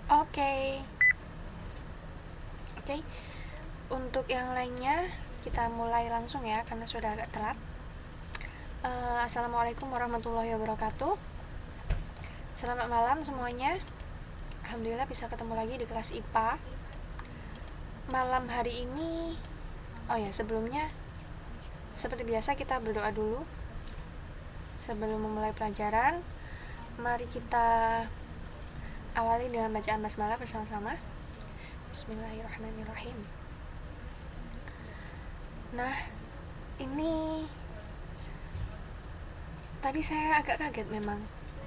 Oke, oke. Untuk yang lainnya kita mulai langsung ya karena sudah agak telat. Assalamualaikum warahmatullahi wabarakatuh. Selamat malam semuanya. Alhamdulillah bisa ketemu lagi di kelas IPA. Malam hari ini, oh ya sebelumnya seperti biasa kita berdoa dulu sebelum memulai pelajaran. Mari kita awali dengan bacaan basmalah bersama-sama. Bismillahirrahmanirrahim. Nah, ini tadi saya agak kaget memang.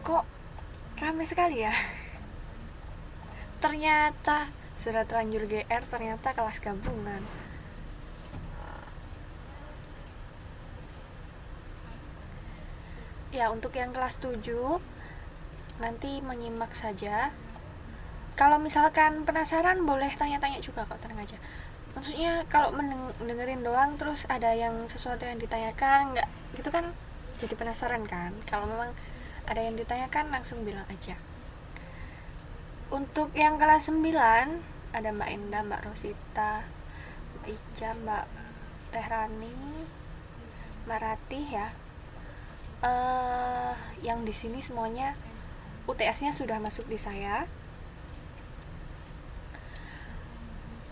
Kok ramai sekali ya? Ternyata sudah terlanjur GR, ternyata kelas gabungan. Ya, untuk yang kelas 7 nanti menyimak saja. Kalau misalkan penasaran boleh tanya-tanya juga kok, tenang aja. Maksudnya kalau dengerin doang terus ada yang sesuatu yang ditanyakan nggak gitu kan, jadi penasaran kan. Kalau memang ada yang ditanyakan langsung bilang aja. Untuk yang kelas 9 ada Mbak Indah, Mbak Rosita, Mbak Ica, Mbak Tehrani, Mbak Ratih ya. Yang di sini semuanya UTS-nya sudah masuk di saya.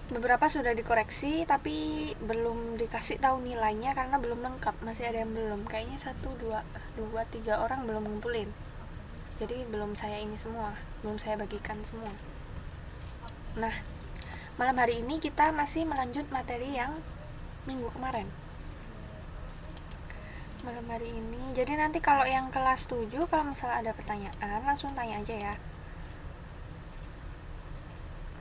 Beberapa sudah dikoreksi tapi belum dikasih tahu nilainya karena belum lengkap, masih ada yang belum, kayaknya 1, 2, 3 orang belum ngumpulin, jadi belum saya ini semua, belum saya bagikan semua. Nah, malam hari ini kita masih melanjut materi yang minggu kemarin. Malam hari ini, jadi nanti kalau yang kelas 7 kalau misalnya ada pertanyaan langsung tanya aja ya.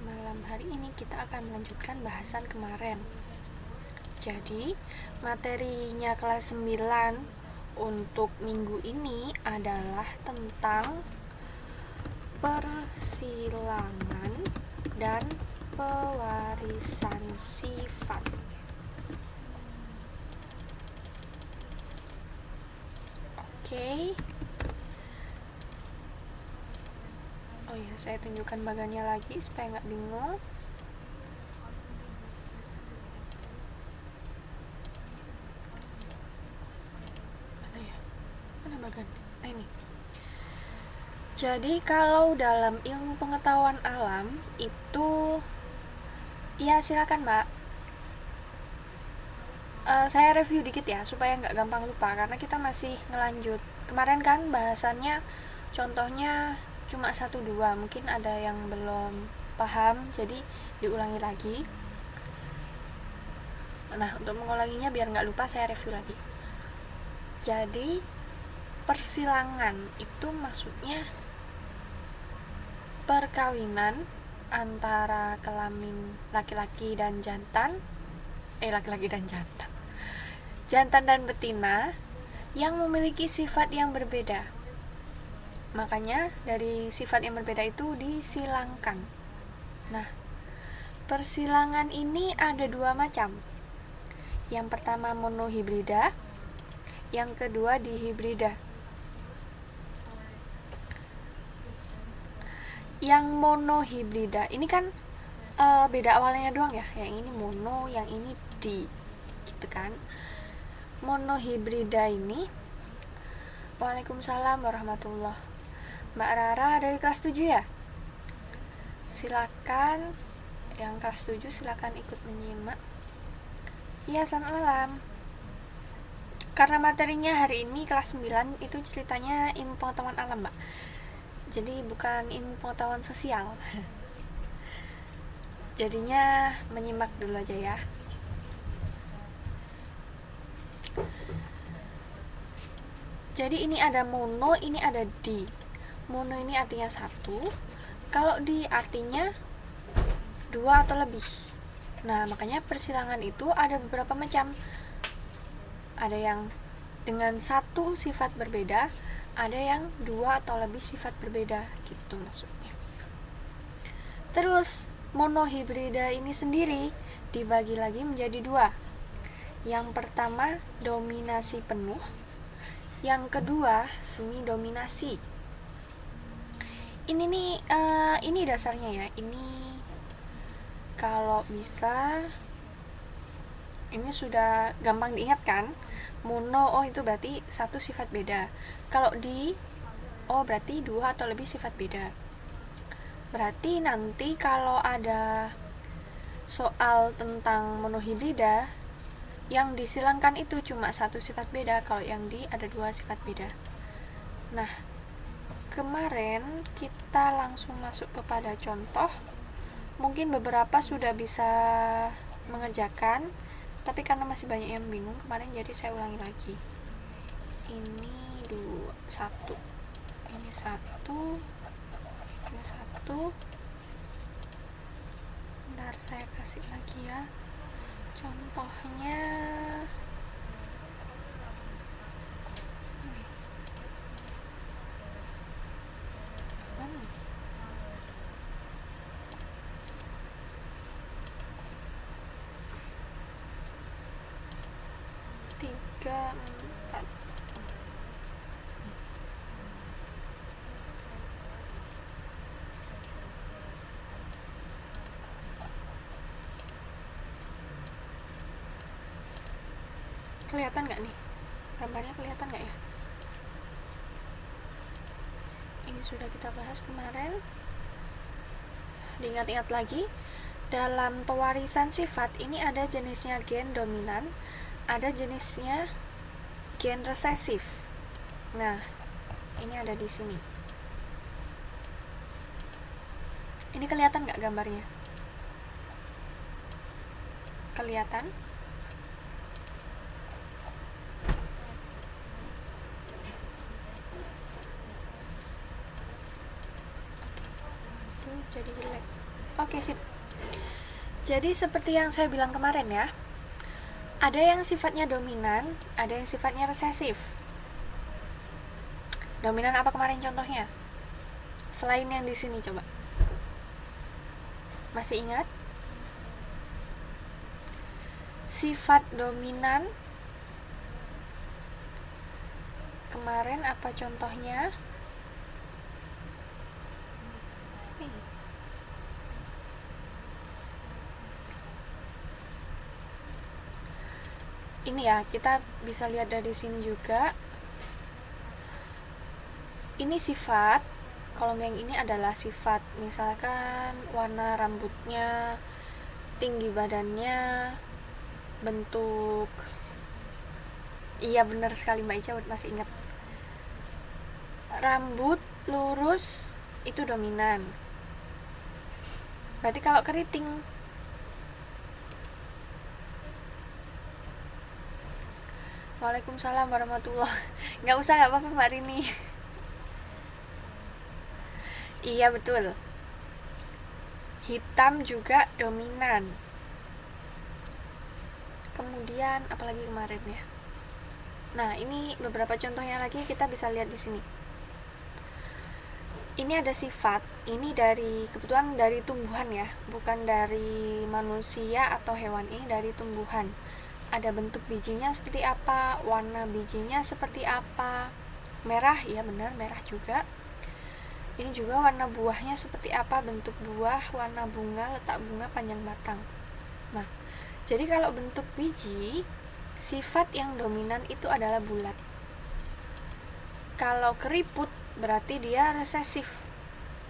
Malam hari ini kita akan melanjutkan bahasan kemarin. Jadi, materinya kelas 9 untuk minggu ini adalah tentang persilangan dan pewarisan sifat. Oke. Oh ya, saya tunjukkan bagannya lagi supaya nggak bingung. Mana ya? Mana bagan? Ini. Jadi kalau dalam ilmu pengetahuan alam itu, ya silakan Mbak. Saya review dikit ya supaya nggak gampang lupa karena kita masih ngelanjut. Kemarin kan bahasannya contohnya cuma 1-2, mungkin ada yang belum paham, jadi diulangi lagi. Nah, untuk mengulanginya biar nggak lupa saya review lagi. Jadi persilangan itu maksudnya perkawinan antara kelamin laki-laki dan jantan, jantan dan betina yang memiliki sifat yang berbeda. Makanya dari sifat yang berbeda itu disilangkan. Nah, persilangan ini ada 2 macam. Yang pertama monohibrida, yang kedua dihibrida. Yang monohibrida ini kan beda awalnya doang ya. Yang ini mono, yang ini di, gitu kan. Monohibrida ini, Waalaikumsalam warahmatullahi. Mbak Rara dari kelas 7 ya? Silakan yang kelas 7 silakan ikut menyimak. Iya, selamat malam. Karena materinya hari ini kelas 9 itu ceritanya ilmu pengetahuan alam, Mbak. Jadi bukan ilmu pengetahuan sosial. Jadinya menyimak dulu aja ya. Jadi ini ada mono, ini ada di. Mono ini artinya 1, kalau di artinya 2 atau lebih. Nah, makanya persilangan itu ada beberapa macam. Ada yang dengan 1 sifat berbeda, ada yang 2 atau lebih sifat berbeda, gitu maksudnya. Terus monohibrida ini sendiri dibagi lagi menjadi 2. Yang pertama dominasi penuh, yang kedua semi dominasi. ini nih ini dasarnya ya. Ini kalau bisa ini sudah gampang diingat kan. Mono, oh itu berarti satu sifat beda. Kalau di, oh berarti dua atau lebih sifat beda. Berarti nanti kalau ada soal tentang monohibrida, yang disilangkan itu cuma satu sifat beda, kalau yang di ada dua sifat beda. Nah, kemarin kita langsung masuk kepada contoh. Mungkin beberapa sudah bisa mengerjakan, tapi karena masih banyak yang bingung kemarin, jadi saya ulangi lagi. Ini satu, ini satu, ini satu. Bentar, saya kasih lagi ya contohnya. Tiga, empat. Kelihatan nggak nih? Gambarnya kelihatan nggak ya? Ini sudah kita bahas kemarin. Diingat-ingat lagi, dalam pewarisan sifat ini ada jenisnya gen dominan, ada jenisnya gen resesif. Nah, ini ada di sini. Ini kelihatan nggak gambarnya? Kelihatan? Jadi jelek. Oke, sip. Jadi seperti yang saya bilang kemarin ya, ada yang sifatnya dominan, ada yang sifatnya resesif. Dominan apa kemarin contohnya? Selain yang di sini coba. Masih ingat? Sifat dominan kemarin apa contohnya? Ini ya, kita bisa lihat dari sini juga. Ini sifat, kolom yang ini adalah sifat. Misalkan warna rambutnya, tinggi badannya, bentuk. Iya benar sekali Mbak Ica, masih ingat. Rambut lurus itu dominan. Berarti kalau keriting, Waalaikumsalam warahmatullahi. Nggak usah, nggak apa-apa Mbak Rini. Iya betul. Hitam juga dominan. Kemudian apalagi kemarin ya. Nah, ini beberapa contohnya lagi kita bisa lihat di sini. Ini ada sifat, ini dari kebetulan dari tumbuhan ya, bukan dari manusia atau hewan, ini dari tumbuhan. Ada bentuk bijinya seperti apa, warna bijinya seperti apa. Merah, ya benar, merah juga. Ini juga warna buahnya seperti apa, bentuk buah, warna bunga, letak bunga, panjang batang. Nah, jadi kalau bentuk biji, sifat yang dominan itu adalah bulat. Kalau keriput berarti dia resesif.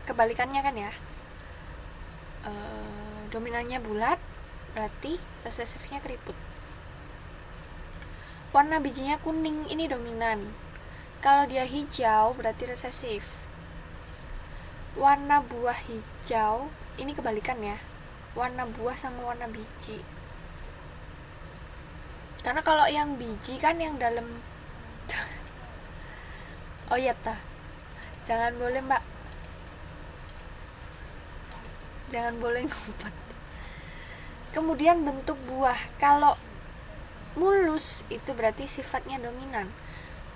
Kebalikannya kan ya. Dominannya bulat, berarti resesifnya keriput. Warna bijinya kuning, ini dominan. Kalau dia hijau berarti resesif. Warna buah hijau, ini kebalikan ya. Warna buah sama warna biji. Karena kalau yang biji kan yang dalam. Oh iya tah, jangan boleh Mbak, jangan boleh ngumpet. Kemudian bentuk buah, kalau mulus itu berarti sifatnya dominan.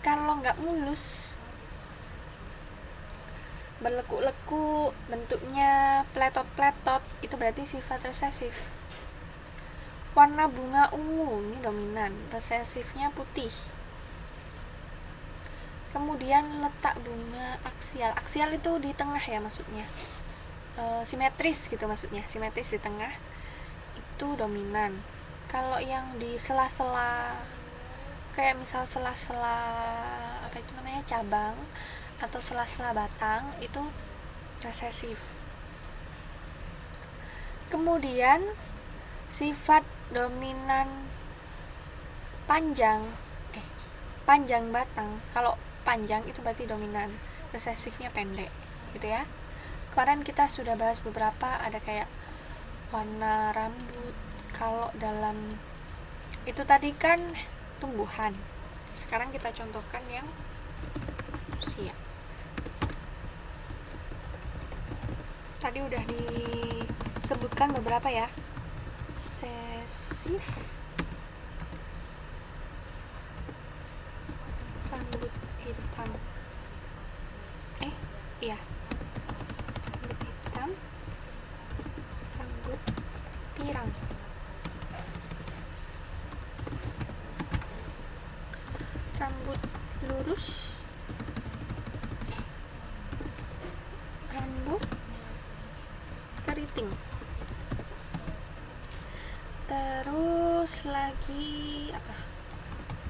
Kalau nggak mulus, berlekuk-lekuk, bentuknya pletot-pletot, itu berarti sifat resesif. Warna bunga ungu, ini dominan, resesifnya putih. Kemudian letak bunga aksial itu di tengah ya maksudnya, simetris gitu maksudnya, simetris di tengah itu dominan. Kalau yang di sela-sela kayak misal sela-sela apa itu namanya, cabang atau sela-sela batang, itu resesif. Kemudian sifat dominan panjang batang, kalau panjang itu berarti dominan, resesifnya pendek gitu ya. Kemarin kita sudah bahas beberapa, ada kayak warna rambut. Kalau dalam itu tadi kan tumbuhan, sekarang kita contohkan yang usia. Tadi udah disebutkan beberapa ya, resesif, rambut hitam, iya, rambut hitam, rambut pirang, rambut lurus, rambut keriting. Terus lagi apa?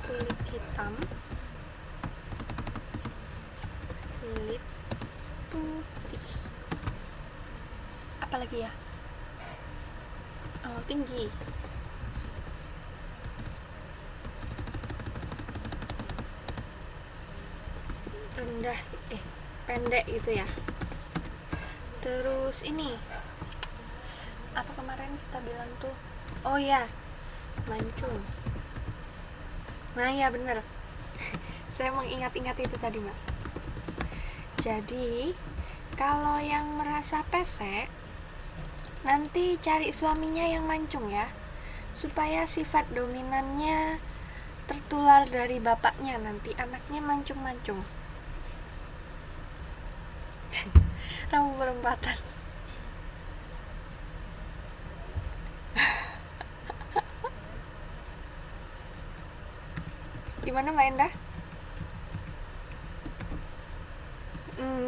Kulit hitam, kulit putih. Apa lagi ya? Tinggi. Rendah, pendek gitu ya. Terus ini apa kemarin kita bilang tuh? Oh ya, mancung. Nah ya bener. Saya mengingat-ingat itu tadi mbak. Jadi kalau yang merasa pesek, nanti cari suaminya yang mancung ya, supaya sifat dominannya tertular dari bapaknya, nanti anaknya mancung-mancung. Rambut perempatan. Gimana Mbak Endah?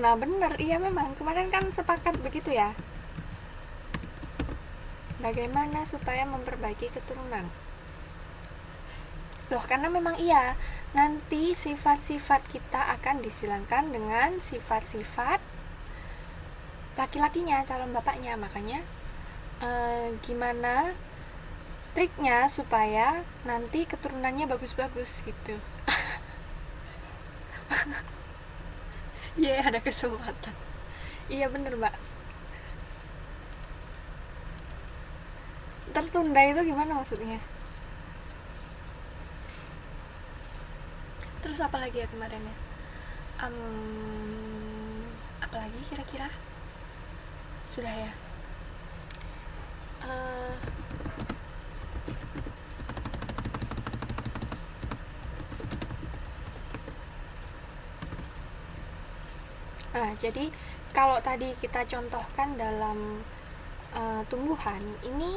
Nah bener, iya memang kemarin kan sepakat begitu ya. Bagaimana supaya memperbaiki keturunan? Loh, karena memang iya, nanti sifat-sifat kita akan disilangkan dengan sifat-sifat laki-lakinya, calon bapaknya. Makanya gimana triknya supaya nanti keturunannya bagus-bagus gitu. Ada kesempatan. Iya bener mbak. Tertunda itu gimana maksudnya? Terus apa lagi ya kemarin ya? Apa lagi kira-kira? Sudah ya? Jadi kalau tadi kita contohkan dalam tumbuhan, ini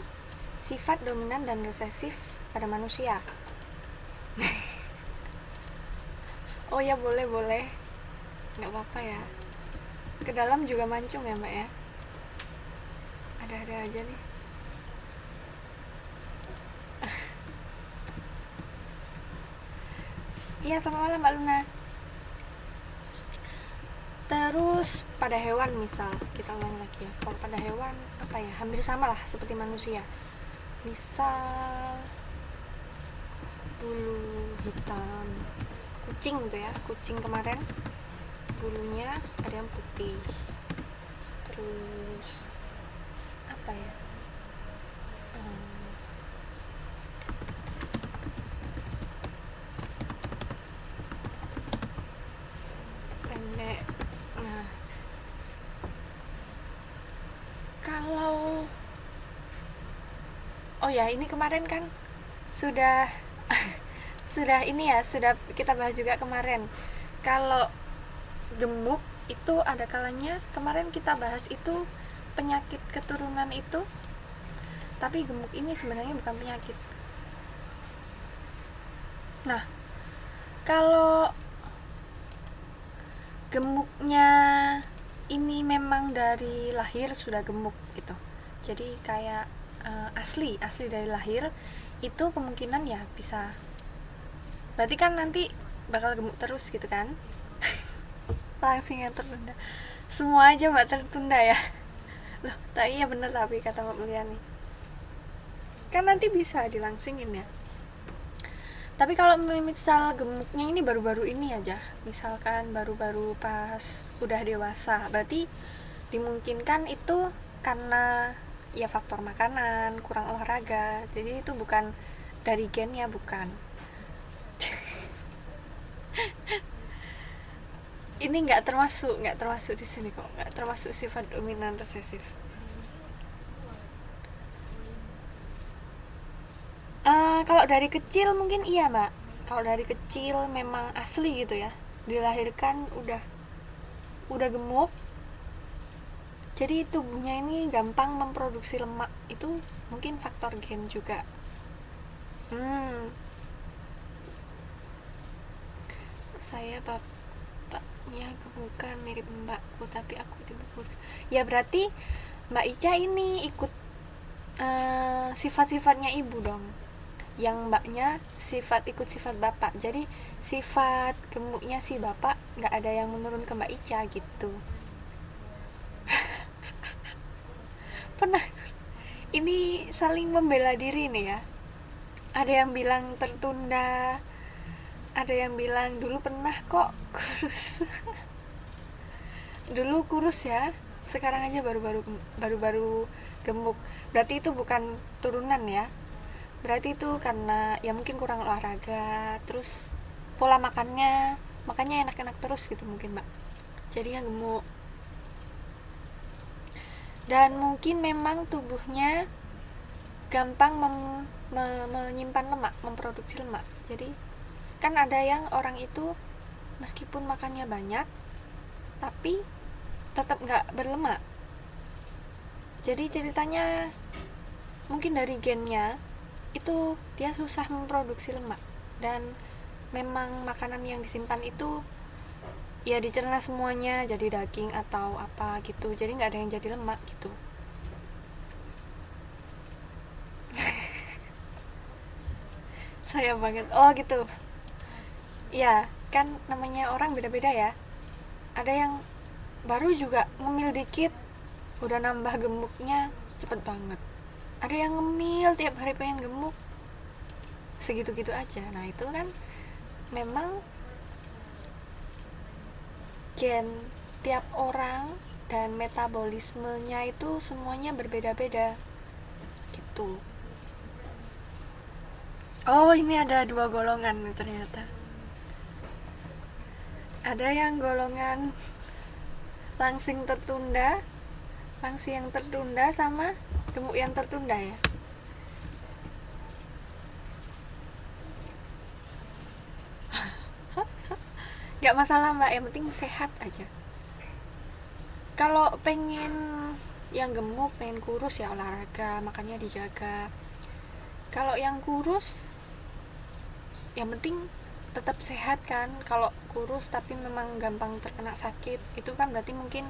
sifat dominan dan resesif pada manusia. Oh ya boleh, nggak apa-apa ya. Ke dalam juga mancung ya mbak ya. Ada-ada aja nih. Iya, selamat malam mbak Luna. Terus pada hewan misal, kita ulang lagi ya. Kalau pada hewan apa ya, hampir sama lah seperti manusia. Misal bulu hitam, kucing tuh ya, kucing kemarin bulunya ada yang putih. Terus apa ya, pendek. Nah kalau ini kemarin kan sudah sudah ini ya, sudah kita bahas juga kemarin. Kalau gemuk itu ada kalanya, kemarin kita bahas itu penyakit keturunan itu, tapi gemuk ini sebenarnya bukan penyakit. Nah kalau gemuknya ini memang dari lahir sudah gemuk gitu, jadi kayak asli dari lahir, itu kemungkinan ya bisa, berarti kan nanti bakal gemuk terus gitu kan. Langsing yang tertunda, semua aja mbak tertunda ya. Loh, tapi iya bener, tapi kata Mbak Mulyani kan nanti bisa dilangsingin ya. Tapi kalau misal gemuknya ini baru-baru ini aja, misalkan baru-baru pas udah dewasa, berarti dimungkinkan itu karena ya faktor makanan, kurang olahraga, jadi itu bukan dari gennya, bukan. Ini nggak termasuk di sini kok, nggak termasuk sifat dominan resesif. Kalau dari kecil mungkin iya mbak, kalau dari kecil memang asli gitu ya, dilahirkan udah gemuk, jadi tubuhnya ini gampang memproduksi lemak, itu mungkin faktor gen juga. Saya bapaknya bukan mirip mbakku tapi aku tiba kurus, ya berarti Mbak Ica ini ikut sifat-sifatnya ibu dong, yang mbaknya ikut sifat bapak, jadi sifat gemuknya si bapak nggak ada yang menurun ke Mbak Ica gitu. Pernah ini saling membela diri nih ya, ada yang bilang tertunda, ada yang bilang dulu pernah kok kurus. Dulu kurus ya, sekarang aja baru gemuk, berarti itu bukan turunan ya, berarti itu karena ya mungkin kurang olahraga, terus pola makannya enak-enak terus gitu mungkin mbak, jadi yang gemuk. Dan mungkin memang tubuhnya gampang menyimpan lemak, memproduksi lemak, jadi kan ada yang orang itu meskipun makannya banyak tapi tetap nggak berlemak, jadi ceritanya mungkin dari gennya itu dia susah memproduksi lemak, dan memang makanan yang disimpan itu ya dicerna semuanya jadi daging atau apa gitu, jadi nggak ada yang jadi lemak gitu. Saya banget, oh gitu ya, kan namanya orang beda-beda ya, ada yang baru juga ngemil dikit udah nambah gemuknya cepet banget, ada yang ngemil tiap hari pengen gemuk segitu-gitu aja. Nah itu kan memang gen tiap orang dan metabolismenya itu semuanya berbeda-beda gitu. Oh ini ada dua golongan nih ternyata, ada yang golongan langsing yang tertunda sama gemuk yang tertunda ya. Gak masalah mbak, yang penting sehat aja. Kalau pengen yang gemuk, pengen kurus ya olahraga, makannya dijaga. Kalau yang kurus yang penting tetap sehat kan. Kalau kurus tapi memang gampang terkena sakit, itu kan berarti mungkin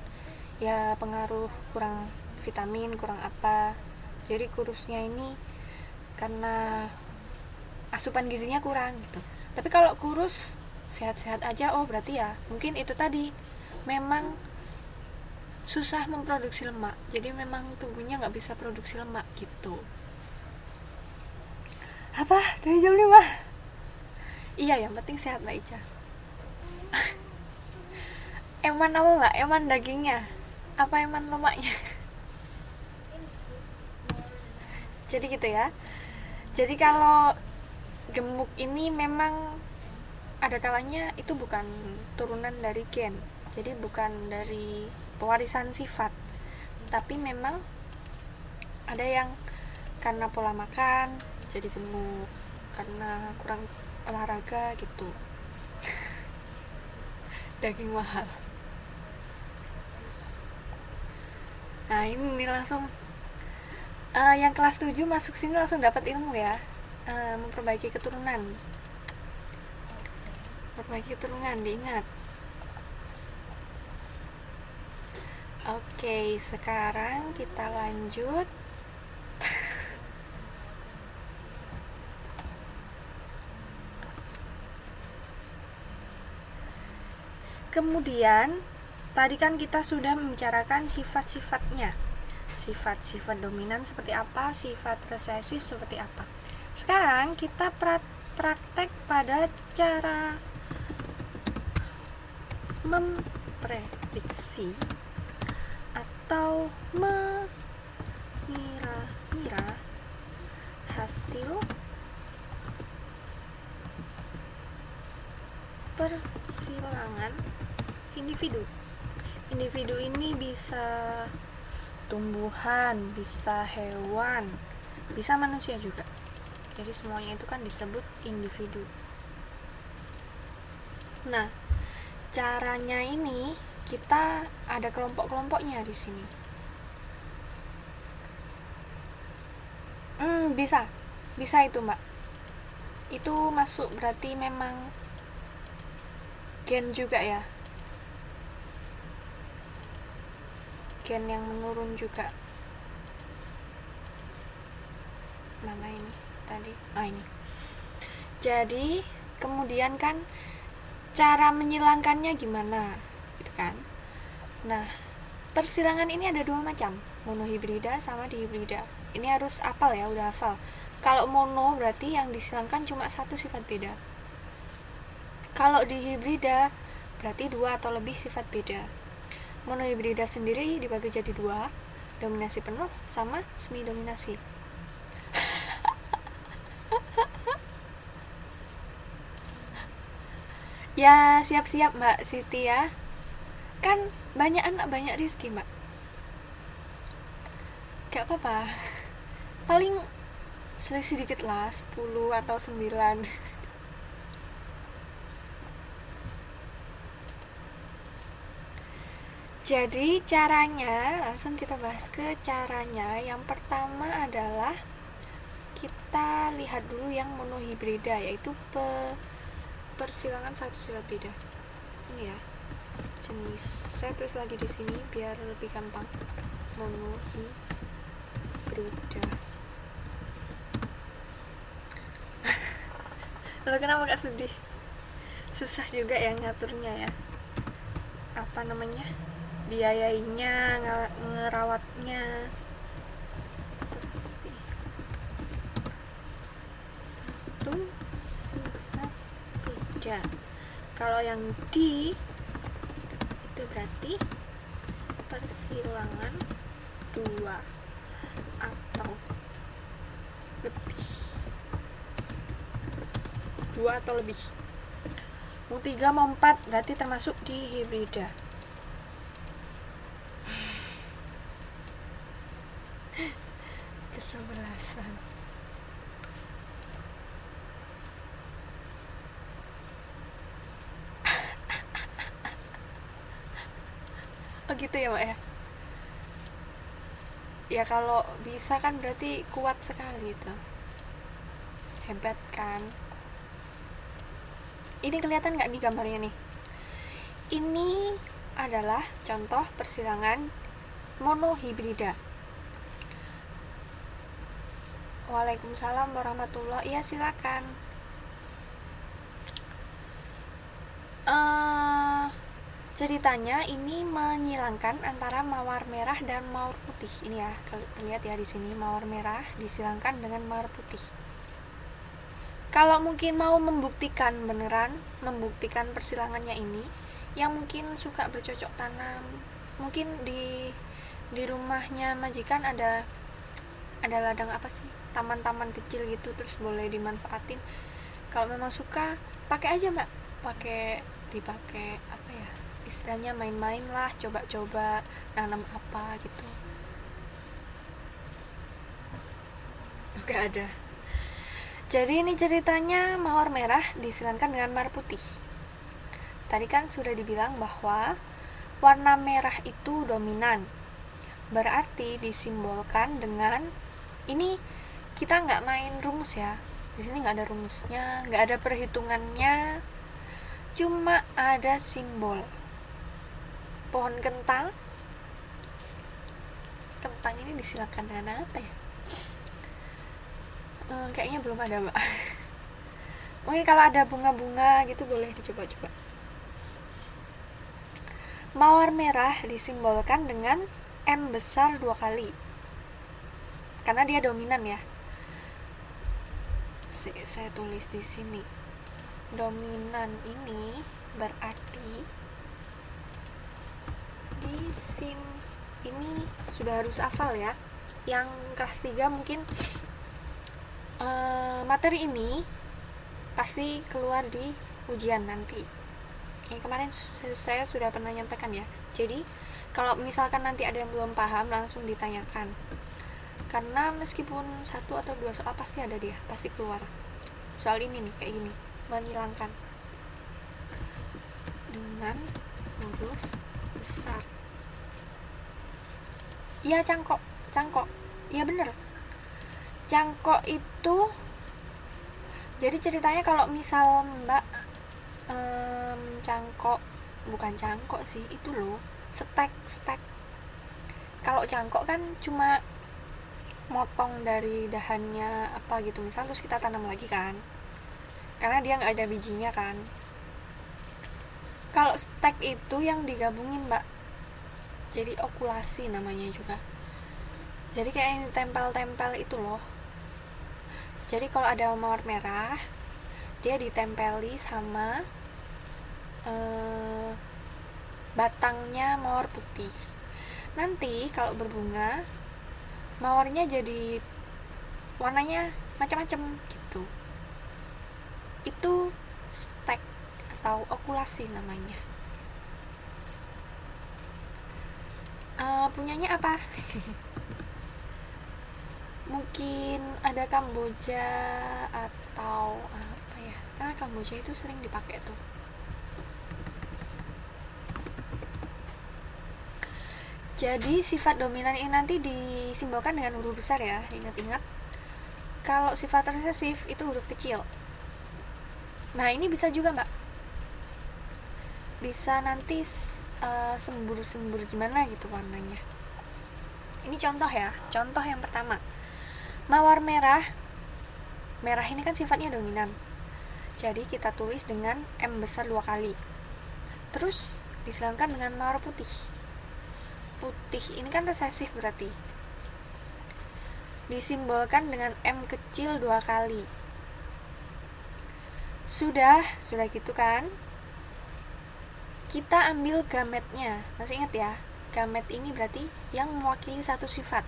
ya pengaruh kurang vitamin, kurang apa, jadi kurusnya ini karena asupan gizinya kurang gitu. Tapi kalau kurus sehat-sehat aja, oh berarti ya mungkin itu tadi memang susah memproduksi lemak, jadi memang tubuhnya nggak bisa produksi lemak gitu. Apa dari jam 5? Iya, yang penting sehat mbak Ica. Eman apa mbak? Eman dagingnya apa eman lemaknya? Jadi gitu ya, jadi kalau gemuk ini memang ada kalanya itu bukan turunan dari gen, jadi bukan dari pewarisan sifat, tapi memang ada yang karena pola makan jadi gemuk, karena kurang olahraga gitu. Daging mahal. Nah ini langsung yang kelas 7 masuk sini langsung dapat ilmu ya, memperbaiki keturunan diingat. Oke, sekarang kita lanjut. Kemudian, tadi kan kita sudah membicarakan sifat-sifatnya. Sifat-sifat dominan seperti apa, sifat resesif seperti apa. Sekarang kita praktek pada cara memprediksi atau mengira-ngira hasil persilangan individu. Individu ini bisa tumbuhan, bisa hewan, bisa manusia juga. Jadi semuanya itu kan disebut individu. Nah, caranya ini kita ada kelompok-kelompoknya di sini. Bisa itu, Mbak. Itu masuk berarti memang gen juga ya. Gen yang menurun juga. Mana ini tadi? Ini. Jadi, kemudian kan cara menyilangkannya gimana? Gitu kan. Nah, persilangan ini ada 2 macam, monohibrida sama dihibrida. Ini harus hafal ya, udah hafal. Kalau mono berarti yang disilangkan cuma 1 sifat beda. Kalau dihibrida berarti 2 atau lebih sifat beda. Monohibrida sendiri dibagi jadi 2, dominasi penuh sama semi dominasi. Ya, siap-siap Mbak Siti ya. Kan banyak anak banyak rezeki, Mbak. Gak apa-apa. Paling selisih dikit lah, 10 atau 9. Jadi caranya, langsung kita bahas ke caranya. Yang pertama adalah kita lihat dulu yang monohibrida, yaitu persilangan 1 sifat beda. Ini ya, jenis. Saya tulis lagi di sini biar lebih gampang. Monohibrida. Lalu kenapa gak sedih? Susah juga ya ngaturnya ya. Apa namanya? Biayainya, ngerawatnya. Satu sifat beda. Kalau yang di itu berarti persilangan 2 atau lebih. 2 atau lebih. Mau 3 mau 4 berarti termasuk di hibrida. Kesebelasan. Oh gitu ya Mbak ya. Ya kalau bisa kan berarti kuat sekali itu. Hebat kan. Ini kelihatan nggak di gambarnya nih? Ini adalah contoh persilangan monohibrida. Waalaikumsalam warahmatullahi. Iya silakan. Ceritanya ini menyilangkan antara mawar merah dan mawar putih. Ini ya, terlihat ya di sini mawar merah disilangkan dengan mawar putih. Kalau mungkin mau membuktikan beneran, membuktikan persilangannya ini, yang mungkin suka bercocok tanam, mungkin di rumahnya majikan ada ladang apa sih, taman-taman kecil gitu, terus boleh dimanfaatin. Kalau memang suka, pakai aja Mbak, dipakai apa ya, istilahnya main-main lah, coba-coba nanam apa gitu. Gak ada. Jadi ini ceritanya mawar merah disilangkan dengan mawar putih. Tadi kan sudah dibilang bahwa warna merah itu dominan. Berarti disimbolkan dengan ini, kita nggak main rumus ya. Di sini nggak ada rumusnya, nggak ada perhitungannya, cuma ada simbol. Pohon kentang disilakan dengan apa ya? Kayaknya belum ada, Mbak. Mungkin kalau ada bunga-bunga gitu boleh dicoba-coba. Mawar merah disimbolkan dengan M besar 2 kali. Karena dia dominan ya. Saya tulis di sini. Dominan ini berarti di SIM ini sudah harus hafal ya. Yang kelas 3 mungkin materi ini pasti keluar di ujian nanti. Yang kemarin saya sudah pernah nyampaikan ya. Jadi kalau misalkan nanti ada yang belum paham langsung ditanyakan. Karena meskipun 1 atau 2 soal pasti ada dia, pasti keluar. Soal ini nih kayak gini, menghilangkan dengan huruf besar. Iya, cangkok. Iya bener. Cangkok itu jadi ceritanya kalau misal Mbak cangkok, bukan cangkok sih, itu loh, stek. Kalau cangkok kan cuma motong dari dahannya apa gitu misal, terus kita tanam lagi kan, karena dia nggak ada bijinya kan. Kalau stek itu yang digabungin, Mbak, jadi okulasi namanya juga. Jadi kayak yang tempel-tempel itu loh. Jadi kalau ada mawar merah, dia ditempeli sama batangnya mawar putih. Nanti kalau berbunga, mawarnya jadi warnanya macam-macam gitu. Itu stek atau okulasi namanya. Punyanya apa? Mungkin ada Kamboja atau apa ya? Karena Kamboja itu sering dipakai tuh. Jadi sifat dominan ini nanti disimbolkan dengan huruf besar ya, ingat-ingat. Kalau sifat resesif itu huruf kecil. Nah ini bisa juga, Mbak, bisa nanti sembur-sembur gimana gitu warnanya. Ini contoh ya, contoh yang pertama, mawar merah. Merah ini kan sifatnya dominan, jadi kita tulis dengan M besar 2 kali. Terus disilangkan dengan mawar putih. Putih ini kan resesif berarti, disimbolkan dengan M kecil 2 kali. Sudah gitu kan. Kita ambil gametnya. Masih ingat ya, gamet ini berarti yang mewakili satu sifat.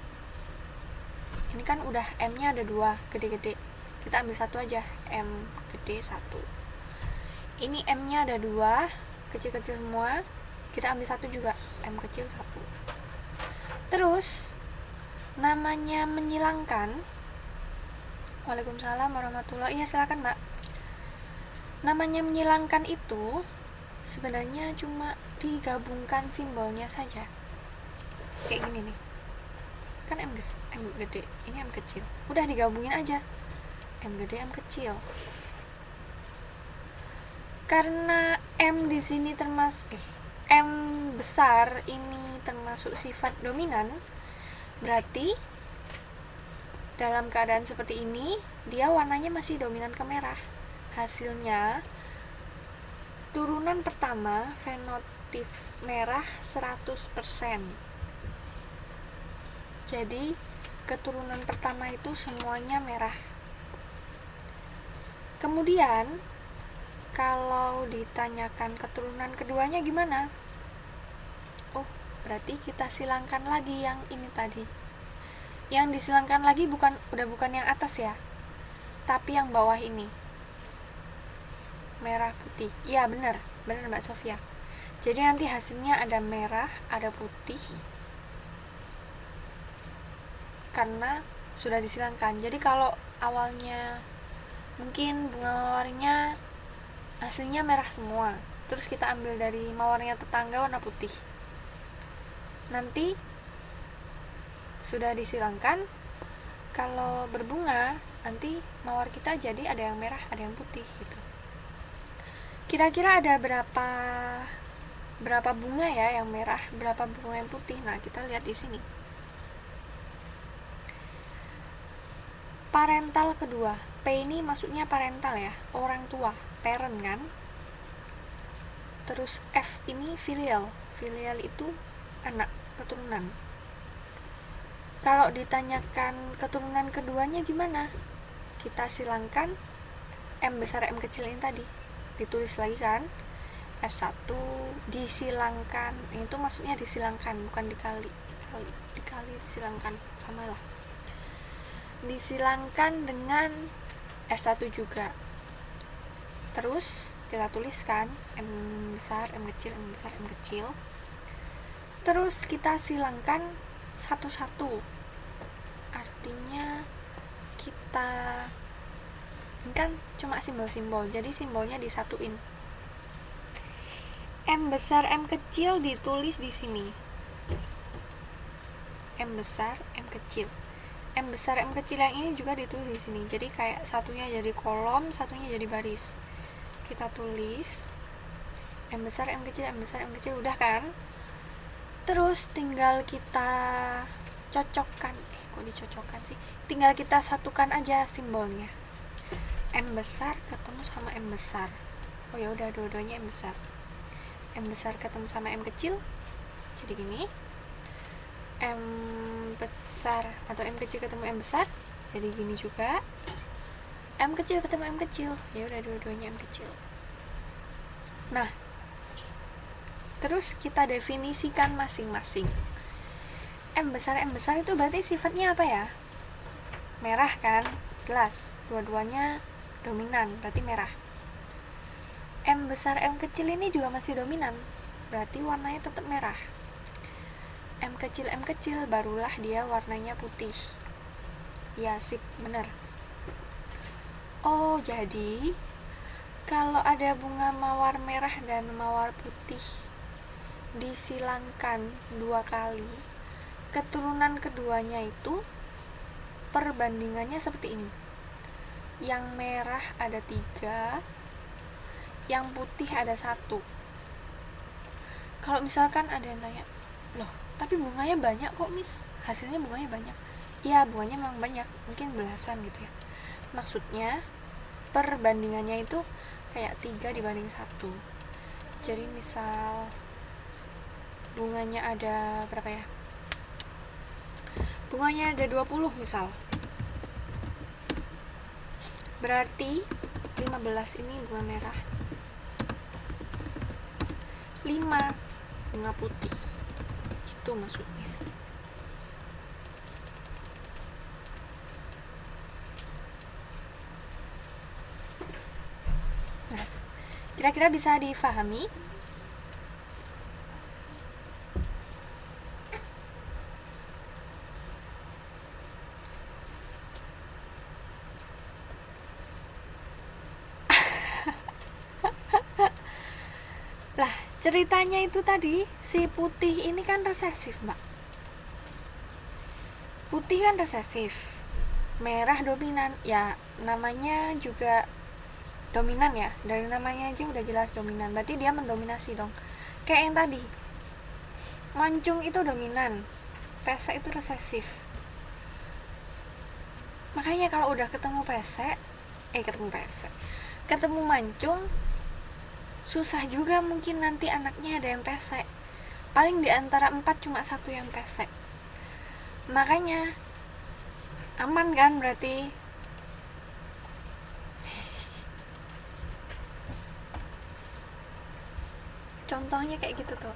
Ini kan udah M-nya ada 2 gede-gede, kita ambil 1 aja, M gede 1. Ini M-nya ada 2 kecil-kecil semua, kita ambil 1 juga, M kecil 1. Terus namanya menyilangkan. Waalaikumsalam warahmatullahi. Iya silakan, Mbak. Namanya menyilangkan itu sebenarnya cuma digabungkan simbolnya saja. Kayak gini nih, kan M gede, ini M kecil, udah digabungin aja, M gede M kecil. Karena M di sini termasuk M besar ini termasuk sifat dominan, berarti dalam keadaan seperti ini dia warnanya masih dominan ke merah. Hasilnya turunan pertama fenotip merah 100%. Jadi keturunan pertama itu semuanya merah. Kemudian kalau ditanyakan keturunan keduanya gimana? Oh, berarti kita silangkan lagi yang ini tadi. Yang disilangkan lagi bukan yang atas ya, tapi yang bawah ini. Merah putih. Iya, benar Mbak Sofia. Jadi nanti hasilnya ada merah, ada putih. Karena sudah disilangkan. Jadi kalau awalnya mungkin bunga mawarnya hasilnya merah semua, terus kita ambil dari mawarnya tetangga warna putih, nanti sudah disilangkan, kalau berbunga nanti mawar kita jadi ada yang merah ada yang putih gitu. Kira-kira ada berapa bunga ya yang merah, berapa bunga yang putih? Nah kita lihat di sini. parental kedua. P ini maksudnya parental ya, orang tua, parent kan. Terus F ini filial. Filial itu anak, keturunan. Kalau ditanyakan keturunan keduanya gimana? Kita silangkan M besar M kecil ini tadi. Ditulis lagi kan. F1 disilangkan. Itu maksudnya disilangkan, bukan dikali disilangkan, samalah. Disilangkan dengan S1 juga. Terus kita tuliskan M besar, M kecil, M besar, M kecil. Terus kita silangkan satu-satu. Artinya kita, ini kan cuma simbol-simbol, jadi simbolnya disatuin. M besar, M kecil ditulis di sini. M besar, M kecil. M besar, M kecil yang ini juga ditulis di sini. Jadi kayak satunya jadi kolom, satunya jadi baris. Kita tulis M besar, M kecil, M besar, M kecil, udah kan? Terus tinggal kita cocokkan. Kok dicocokkan sih? Tinggal kita satukan aja simbolnya. M besar ketemu sama M besar. Oh ya udah, dua-duanya M besar. M besar ketemu sama M kecil. Jadi gini. M besar atau M kecil ketemu M besar, jadi gini juga. M kecil ketemu M kecil, ya udah dua-duanya M kecil. Nah, terus kita definisikan masing-masing. M besar itu berarti sifatnya apa ya? Merah kan, jelas. Dua-duanya dominan, berarti merah. M besar M kecil ini juga masih dominan, berarti warnanya tetap merah. M kecil barulah dia warnanya putih. Ya, sip, bener. Oh, jadi kalau ada bunga mawar merah dan mawar putih disilangkan 2 kali, keturunan keduanya itu perbandingannya seperti ini. Yang merah ada 3, yang putih ada 1. Kalau misalkan ada yang tanya, loh, tapi bunganya banyak kok, Miss, hasilnya bunganya banyak. Iya, bunganya memang banyak, mungkin belasan gitu ya. Maksudnya perbandingannya itu kayak 3 dibanding 1. Jadi misal bunganya ada berapa ya, bunganya ada 20 misal, berarti 15 ini bunga merah, 5 bunga putih. Itu maksudnya. Nah, kira-kira bisa difahami? Lah, ceritanya itu tadi, si putih ini kan resesif, Mbak. Putih kan resesif, merah dominan. Ya, namanya juga dominan ya, dari namanya aja udah jelas dominan, berarti dia mendominasi dong. Kayak yang tadi, mancung itu dominan, pesek itu resesif. Makanya kalau udah ketemu ketemu mancung, susah juga mungkin nanti anaknya ada yang pesek. Paling di antara 4 cuma 1 yang pesek. Makanya aman kan berarti. Contohnya kayak gitu tuh.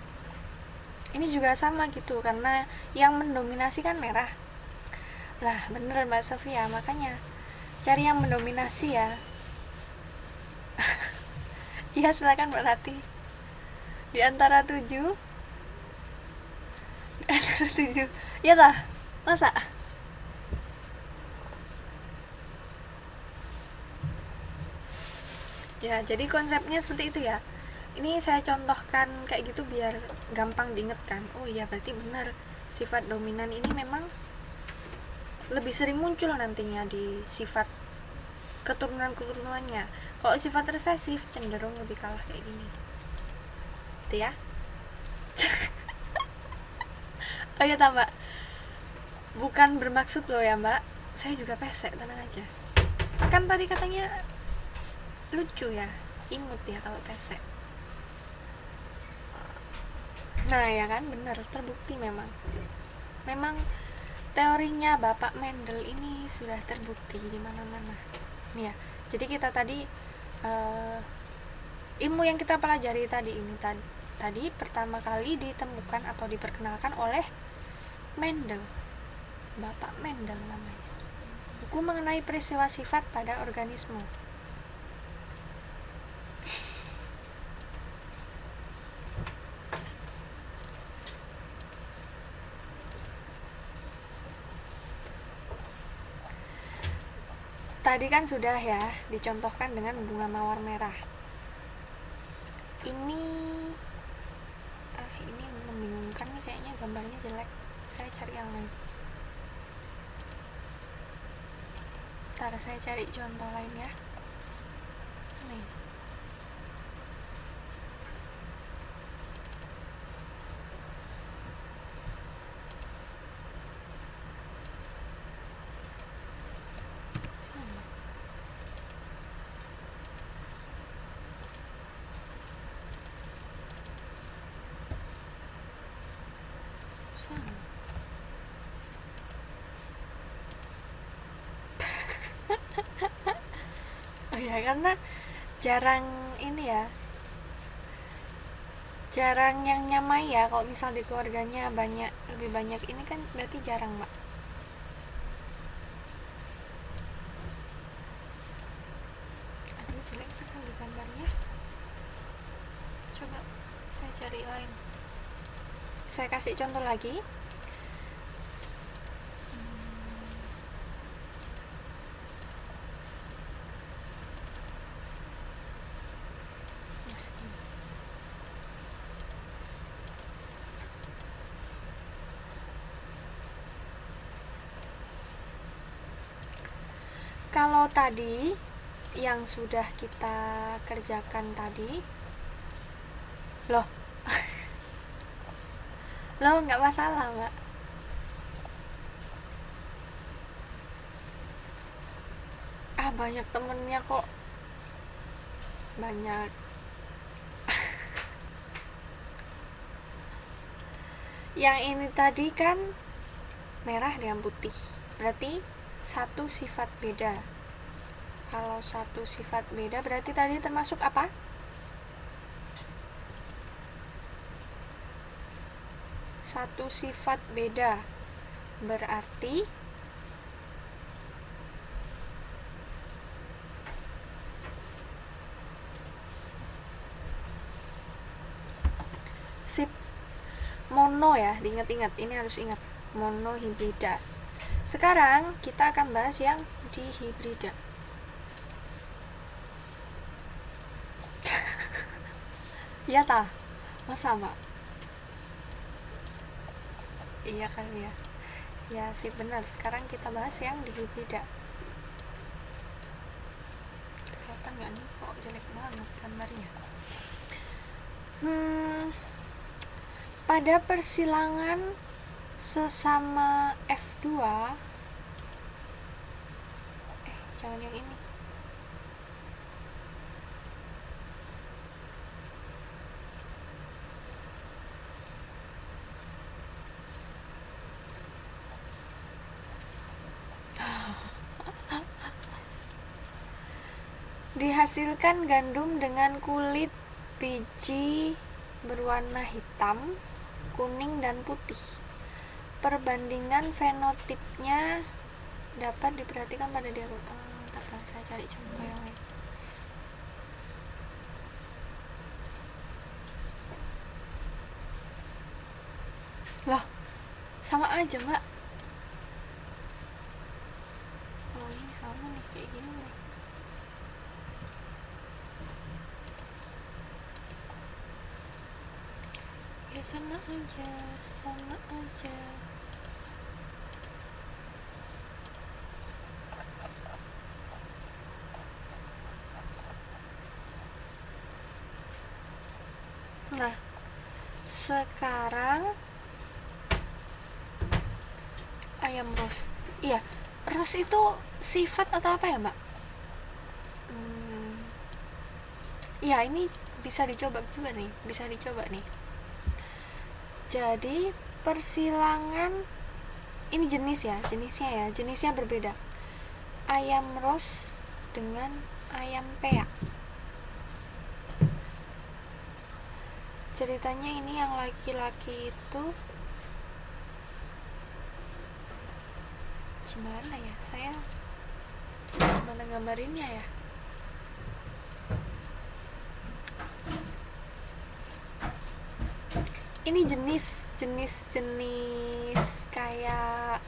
Ini juga sama gitu, karena yang mendominasi kan merah. Lah, bener Mbak Sofia, makanya cari yang mendominasi ya. Iya, silakan berarti. Di antara 7. Ya lah, masa? Ya, jadi konsepnya seperti itu ya. Ini saya contohkan kayak gitu biar gampang diingetkan. Oh iya, berarti benar, sifat dominan ini memang lebih sering muncul nantinya di sifat keturunan-keturunannya. Kalau sifat resesif cenderung lebih kalah kayak gini. Itu ya. Oh iya, Mbak, bukan bermaksud loh ya, Mbak, Saya juga pesek, tenang aja. Kan tadi katanya lucu ya, imut ya kalau pesek. Nah ya kan, benar, terbukti memang teorinya Bapak Mendel ini sudah terbukti di mana-mana. Nih ya, jadi kita tadi ilmu yang kita pelajari tadi ini tadi pertama kali ditemukan atau diperkenalkan oleh Mendel, Bapak Mendel namanya. Buku mengenai peristiwa sifat pada organisme. Tadi kan sudah ya dicontohkan dengan bunga mawar merah. Ini membingungkan nih, kayaknya gambarnya jelek. Saya cari yang lain. Ntar saya cari contoh lain ya. Nih. Sama. Oh ya, karena jarang ini ya, jarang yang nyamai ya. Kalau misal di keluarganya lebih banyak ini kan berarti jarang, Mbak. Aduh, jelek sekali gambarnya. Coba saya cari lain. Saya kasih contoh lagi. Kalau tadi yang sudah kita kerjakan tadi, loh nggak masalah, Mbak. Banyak temennya kok, banyak. Yang ini tadi kan merah dengan putih, berarti satu sifat beda. Kalau satu sifat beda berarti tadi termasuk apa? Satu sifat beda berarti mono ya, diingat-ingat, ini harus ingat, monohibrida. Sekarang kita akan bahas yang dihibrida. Iya tah, masa Mbak? Iya kali ya. Ya sih benar. Sekarang kita bahas yang dihibrida. Kelihatan nggak nih? Kok jelek banget gambarnya? Pada persilangan sesama F2, jangan yang ini. Dihasilkan gandum dengan kulit biji berwarna hitam, kuning, dan putih. Perbandingan fenotipnya dapat diperhatikan pada diagram. Saya cari contoh yang lain. Wah, sama aja, Mbak. Oh, ini sama nih, kayak gini nih. Ya sama aja. Nah, sekarang ayam ros. Iya, Ros itu sifat atau apa ya, Mbak? Ya, ini bisa dicoba juga nih, bisa dicoba nih. Jadi persilangan ini jenisnya berbeda. Ayam ros dengan ayam peak. Ceritanya ini yang laki-laki itu gimana ya, saya gimana gambarinnya ya. Ini jenis kayak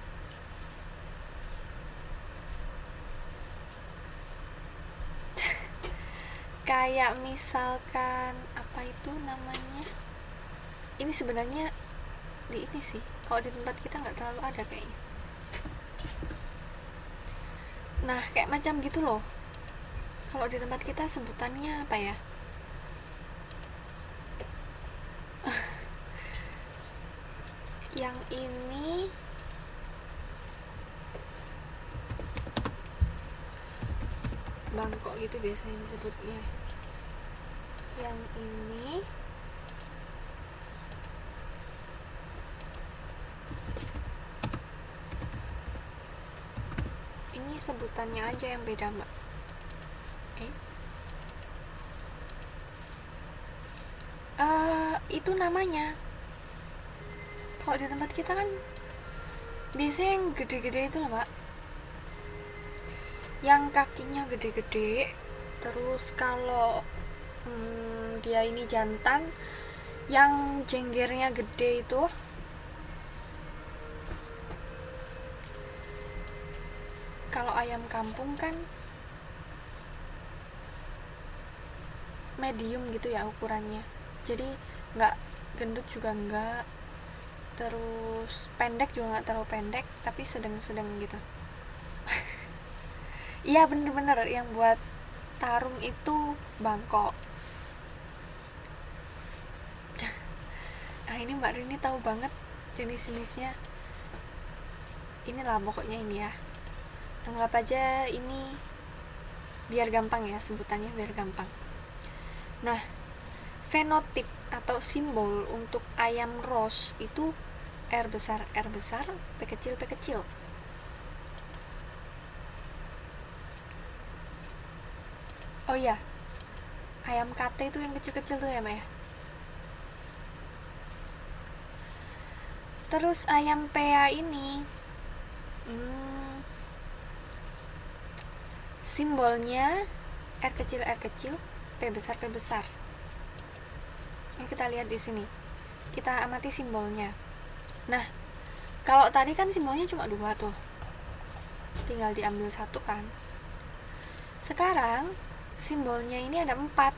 kayak misalkan apa itu namanya, ini sebenarnya di ini sih, kalau di tempat kita nggak terlalu ada kayaknya. Nah, kayak macam gitu loh. Kalau di tempat kita sebutannya apa ya? Yang ini bangkok gitu biasanya disebutnya. Yang ini sebutannya aja yang beda, Mbak. Itu namanya. Kalau di tempat kita kan biasanya yang gede-gede itu loh, Mbak. Yang kakinya gede-gede. Terus kalau dia ini jantan, yang jenggernya gede itu. Kalau ayam kampung kan medium gitu ya ukurannya, jadi nggak gendut juga nggak, terus pendek juga nggak terlalu pendek, tapi sedang-sedang gitu. Iya, bener-bener yang buat tarung itu bangkok. Nah, ini Mbak Rini tahu banget jenis-jenisnya. Inilah pokoknya ini ya, anggap aja ini biar gampang ya sebutannya, biar gampang. Nah, fenotip atau simbol untuk ayam ros itu R besar, P kecil, P kecil. Oh iya, ayam kate itu yang kecil-kecil tuh ya, Mbak ya. Terus ayam pea ini simbolnya R kecil, P besar, P besar. Yang kita lihat di sini, kita amati simbolnya. Nah, kalau tadi kan simbolnya cuma 2 tuh, tinggal diambil 1 kan. Sekarang simbolnya ini ada 4,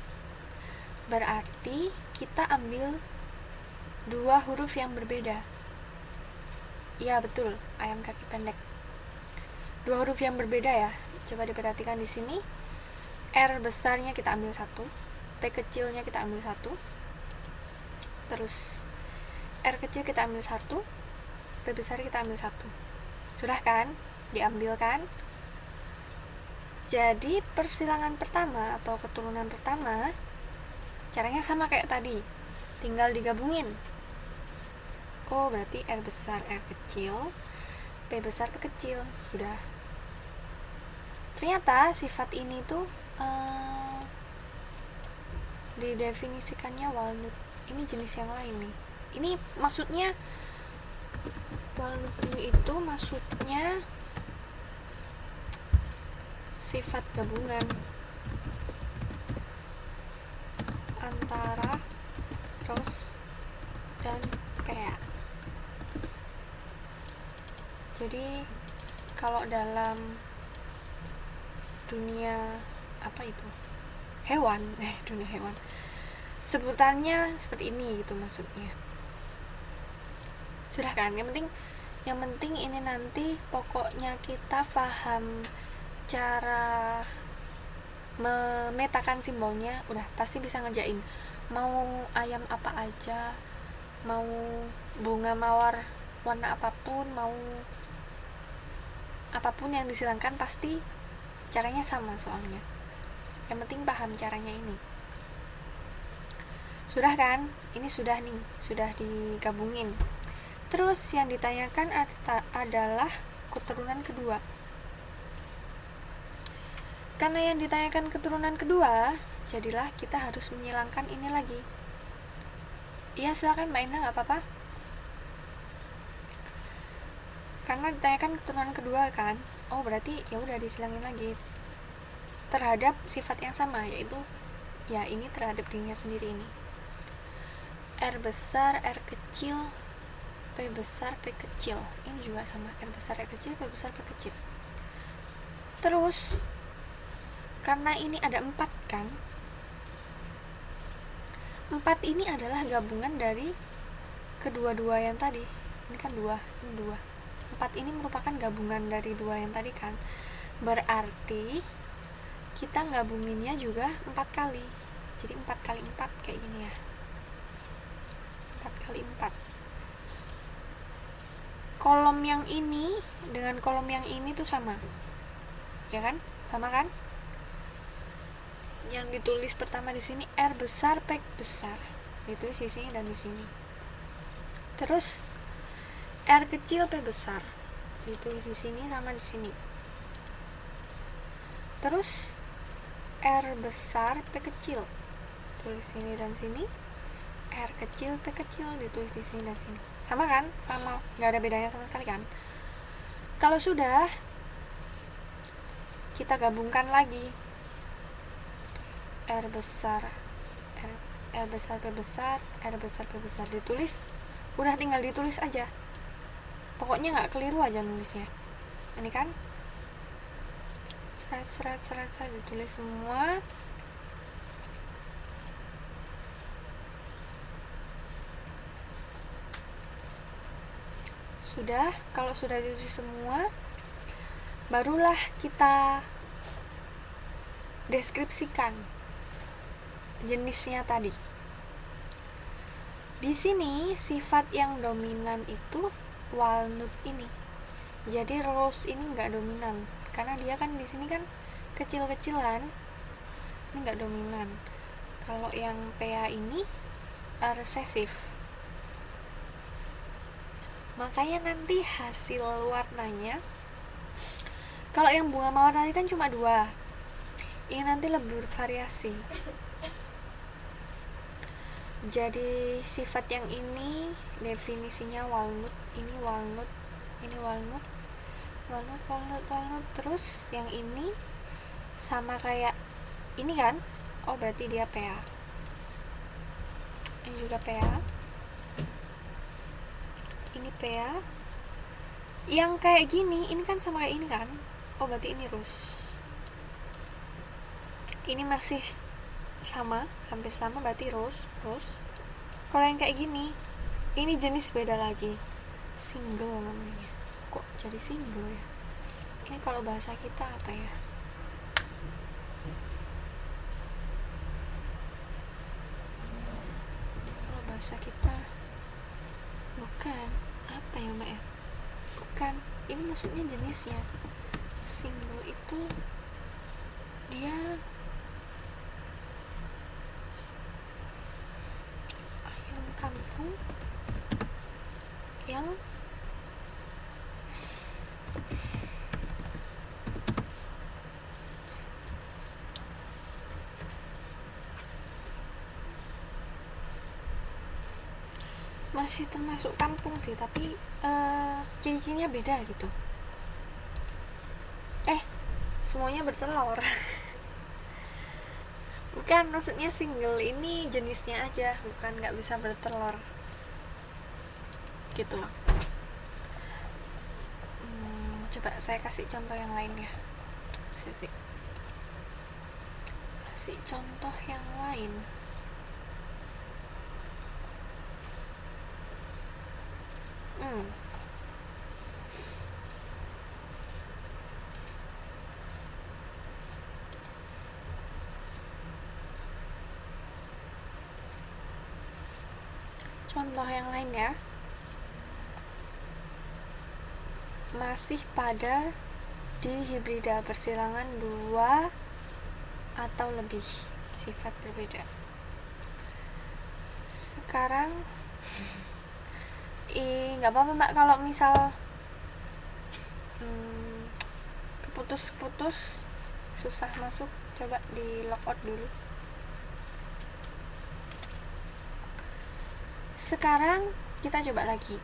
berarti kita ambil 2 huruf yang berbeda. Iya betul, ayam kaki pendek. 2 huruf yang berbeda ya. Coba diperhatikan di sini. R besarnya kita ambil 1, P kecilnya kita ambil 1, terus R kecil kita ambil 1, P besar kita ambil 1. Sudah kan? Diambil kan? Jadi persilangan pertama atau keturunan pertama caranya sama kayak tadi, tinggal digabungin. Oh, berarti R besar, R kecil, P besar, P kecil. Sudah. Ternyata sifat ini tuh didefinisikannya walnut. Ini jenis yang lain nih. Ini maksudnya walnut ini itu maksudnya sifat gabungan antara ros dan pea. Jadi kalau dalam dunia apa itu, dunia hewan, sebutannya seperti ini gitu maksudnya. Sudah kan? Yang penting ini nanti pokoknya kita paham cara memetakan simbolnya, udah pasti bisa ngerjain. Mau ayam apa aja, mau bunga mawar warna apapun, mau apapun yang disilangkan pasti caranya sama soalnya. Yang penting paham caranya ini. Sudah kan? Ini sudah nih, sudah digabungin. Terus yang ditanyakan adalah keturunan kedua. Karena yang ditanyakan keturunan kedua, jadilah kita harus menyilangkan ini lagi. Iya, silakan Mbak Indah, nggak apa-apa. Karena ditanyakan keturunan kedua kan, oh berarti ya udah disilangin lagi terhadap sifat yang sama, yaitu ya ini terhadap dirinya sendiri ini. R besar, R kecil, P besar, P kecil. Ini juga sama, R besar, R kecil, P besar, P kecil. Terus karena ini ada 4 kan, 4 ini adalah gabungan dari kedua-dua yang tadi. Ini kan 2, ini 2. 4 ini merupakan gabungan dari 2 yang tadi kan. Berarti kita gabunginnya juga 4 kali. Jadi 4 kali 4 kayak gini ya. 4 kali 4. Kolom yang ini dengan kolom yang ini tuh sama. Ya kan? Sama kan? Yang ditulis pertama di sini R besar, P besar. Ditulis di sini dan di sini. Terus R kecil, P besar. Ditulis di sini sama di sini. Terus R besar, P kecil. Tulis sini dan sini. R kecil, P kecil, ditulis di sini dan sini. Sama kan? Sama. Nggak ada bedanya sama sekali kan? Kalau sudah, kita gabungkan lagi. R besar, R besar, P besar, R besar, P besar. Ditulis. Udah tinggal ditulis aja. Pokoknya nggak keliru aja nulisnya. Ini kan? Seret ditulis semua. Sudah, kalau sudah ditulis semua, barulah kita deskripsikan jenisnya tadi. Di sini sifat yang dominan itu walnut ini. Jadi rose ini nggak dominan karena dia kan di sini kan kecil-kecilan. Ini nggak dominan. Kalau yang PA ini resesif. Makanya nanti hasil warnanya, kalau yang bunga mawar tadi kan cuma 2. Ini nanti lebih bervariasi. Jadi sifat yang ini definisinya walnut, ini walnut, ini walnut, walnut. Terus yang ini sama kayak ini kan? Oh berarti dia PA. Ini juga PA. Ini PA. Yang kayak gini, ini kan sama kayak ini kan? Oh berarti ini rose. Ini masih sama, hampir sama, berarti rose. Kalau yang kayak gini, ini jenis beda lagi, single namanya. Kok jadi single ya? Ini kalau bahasa kita apa ya? Kalau bahasa kita bukan apa ya Mbak ya? Bukan, ini maksudnya jenisnya. Single itu dia kampung yang masih termasuk kampung sih, tapi ciri-cirinya beda gitu. Semuanya bertelur. Bukan, maksudnya single ini jenisnya aja, bukan nggak bisa bertelur gitu. Coba saya kasih contoh yang lain ya. Kasih contoh yang lain. Contoh yang lain ya, masih pada di hibrida persilangan dua atau lebih sifat berbeda. Sekarang nggak apa-apa mbak kalau misal keputus-putus susah masuk, coba di logout dulu. Sekarang kita coba lagi.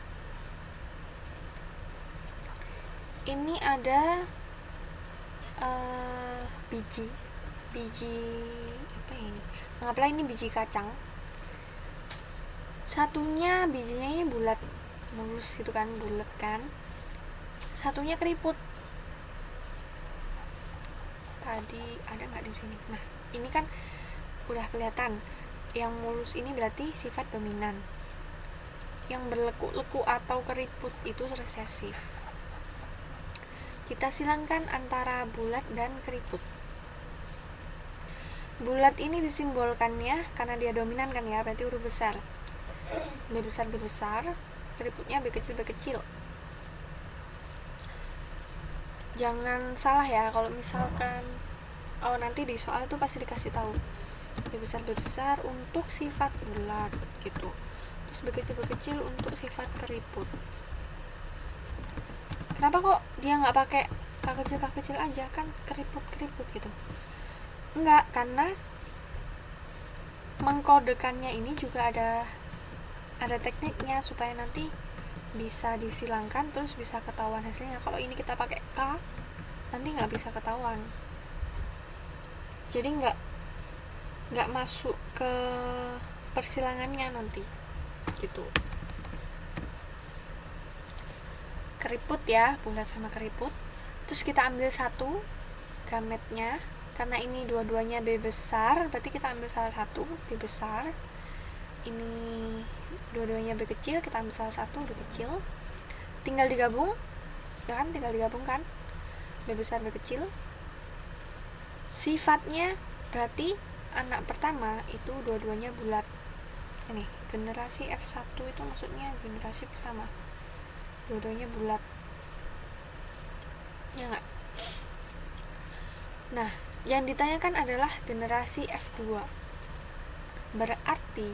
Ini ada biji apa ini? Anggaplah ini biji kacang. Satunya bijinya ini bulat, mulus gitu kan, bulat kan. Satunya keriput. Tadi ada nggak di sini? Nah, ini kan udah kelihatan. Yang mulus ini berarti sifat dominan. Yang berleku-leku atau keriput itu resesif. Kita silangkan antara bulat dan keriput. Bulat ini disimbolkannya karena dia dominan kan ya, berarti huruf besar. B besar, B besar. Keriputnya B kecil, B kecil. Jangan salah ya, kalau misalkan nanti di soal itu pasti dikasih tahu B besar untuk sifat bulat gitu, terus B kecil untuk sifat keriput. Kenapa kok dia nggak pakai K kecil aja, kan keriput gitu? Enggak, karena mengkodekannya ini juga ada tekniknya supaya nanti bisa disilangkan terus bisa ketahuan hasilnya. Kalau ini kita pakai K, nanti nggak bisa ketahuan, jadi nggak masuk ke persilangannya nanti gitu. Keriput ya, bulat sama keriput. Terus kita ambil satu gametnya, karena ini dua-duanya B besar, berarti kita ambil salah satu B besar. Ini dua-duanya B kecil, kita ambil salah satu B kecil. Tinggal digabung, ya kan? Tinggal digabung kan? B besar B kecil. Sifatnya berarti anak pertama itu dua-duanya bulat. Ini generasi F1 itu maksudnya generasi pertama, dua-duanya bulat, ya nggak? Nah, yang ditanyakan adalah generasi F2. Berarti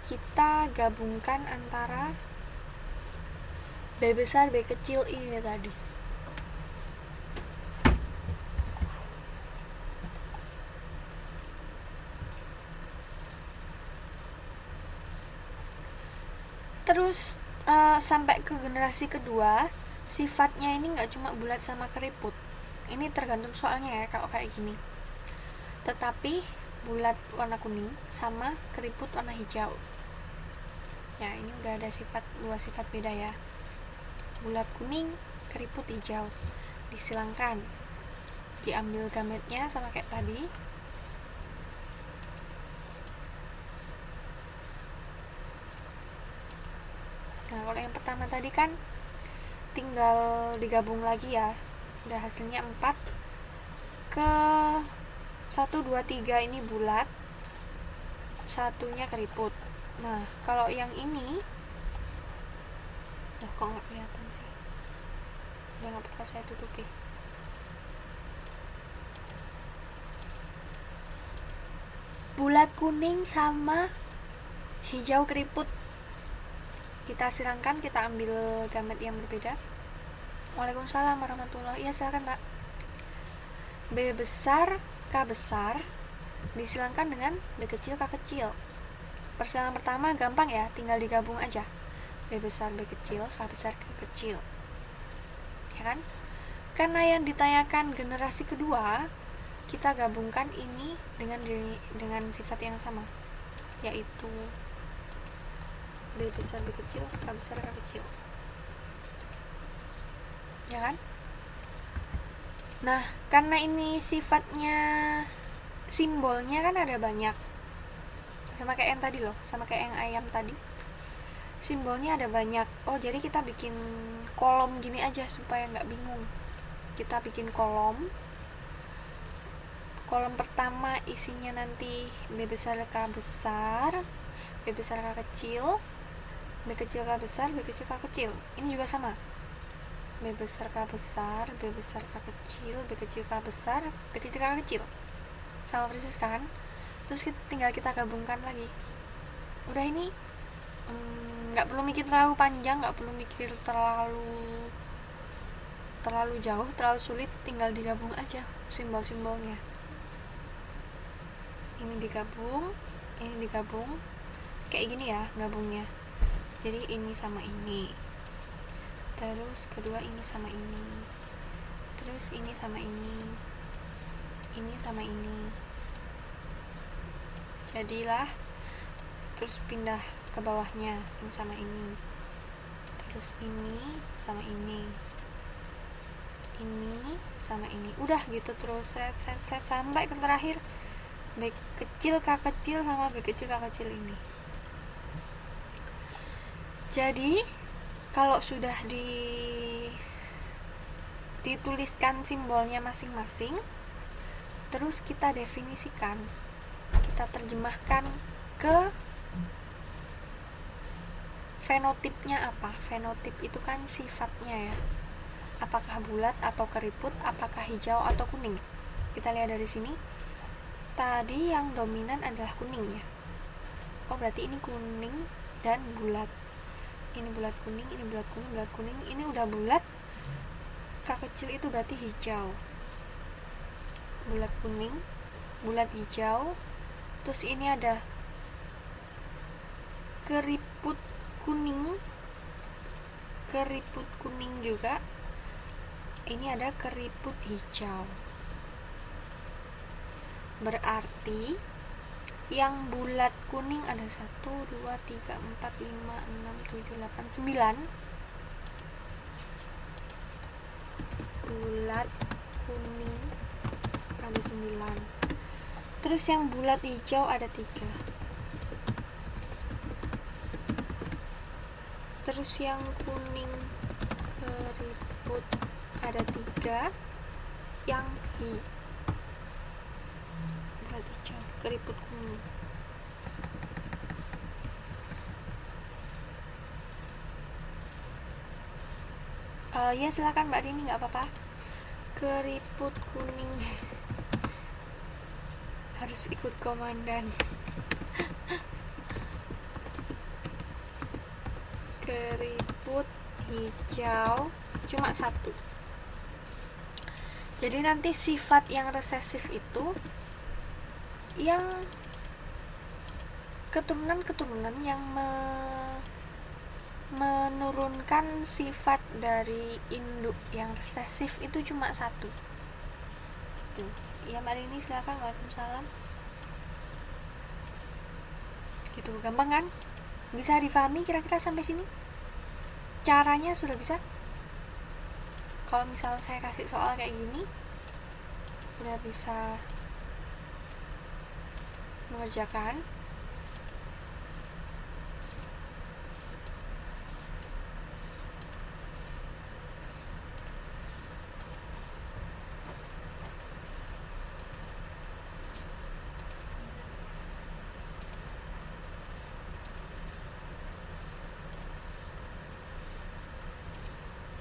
kita gabungkan antara B besar B kecil ini tadi. Terus sampai ke generasi kedua, sifatnya ini nggak cuma bulat sama keriput. Ini tergantung soalnya ya, kalau kayak gini. Tetapi bulat warna kuning sama keriput warna hijau. Ya, ini udah ada dua sifat beda ya. Bulat kuning, keriput hijau. Disilangkan. Diambil gametnya sama kayak tadi. Nah, kalau yang pertama tadi kan tinggal digabung lagi ya. Udah hasilnya 4 ke 1, 2, 3 ini bulat, satunya keriput. Nah, kalau yang ini kok nggak kelihatan sih? Udah nggak apa-apa, saya tutupi. Bulat kuning sama hijau keriput. Kita silangkan, kita ambil gamet yang berbeda. Waalaikumsalam warahmatullahi wabarakatuh. Ya, silakan Mbak. B besar K besar disilangkan dengan B kecil K kecil. Persilangan pertama gampang ya, tinggal digabung aja. B besar B kecil K besar K kecil, ya kan? Karena yang ditanyakan generasi kedua, kita gabungkan ini dengan sifat yang sama, yaitu B besar B kecil K besar K kecil, ya kan? Nah, karena ini sifatnya, simbolnya kan ada banyak, sama kayak yang tadi loh, sama kayak yang ayam tadi, simbolnya ada banyak. Oh, jadi kita bikin kolom gini aja supaya nggak bingung. Kita bikin kolom pertama isinya nanti B besar K besar, B besar K kecil, B kecil K besar, B kecil K kecil. Ini juga sama. B besar K besar, B besar K kecil, B kecil K besar, B kecil K kecil, sama persis kan. Terus tinggal kita gabungkan lagi. Udah, ini nggak perlu mikir terlalu panjang, nggak perlu mikir terlalu jauh, terlalu sulit, tinggal digabung aja simbol-simbolnya. Ini digabung kayak gini ya gabungnya. Jadi ini sama ini, terus kedua ini sama ini, terus ini sama ini sama ini, jadilah. Terus pindah ke bawahnya, ini sama ini, terus ini sama ini sama ini, udah gitu terus set sampai ke terakhir B kecil K kecil sama B kecil K kecil ini. Jadi kalau sudah dituliskan simbolnya masing-masing, terus kita definisikan, kita terjemahkan ke fenotipnya apa. Fenotip itu kan sifatnya ya, apakah bulat atau keriput, apakah hijau atau kuning. Kita lihat dari sini, tadi yang dominan adalah kuning ya. Oh, berarti ini kuning dan bulat. Ini bulat kuning, ini bulat kuning, bulat kuning. Ini udah bulat, K kecil itu berarti hijau. Bulat kuning, bulat hijau. Terus ini ada keriput kuning juga. Ini ada keriput hijau. Berarti yang bulat kuning ada 1, 2, 3, 4, 5, 6, 7, 8, 9. Bulat kuning ada 9. Terus yang bulat hijau ada 3. Terus yang kuning keriput ada 3. Yang bulat hijau keriput kuning. Ya silakan Mbak Rini, nggak apa-apa. Keriput kuning harus ikut komandan. Keriput hijau cuma 1. Jadi nanti sifat yang resesif itu yang keturunan yang menurunkan sifat dari induk yang resesif itu cuma 1. Gitu. Ya Mbak Rini silakan. Waalaikumsalam. Gitu, gampang kan? Bisa difahami kira-kira sampai sini? Caranya sudah bisa? Kalau misal saya kasih soal kayak gini, udah bisa mengerjakan.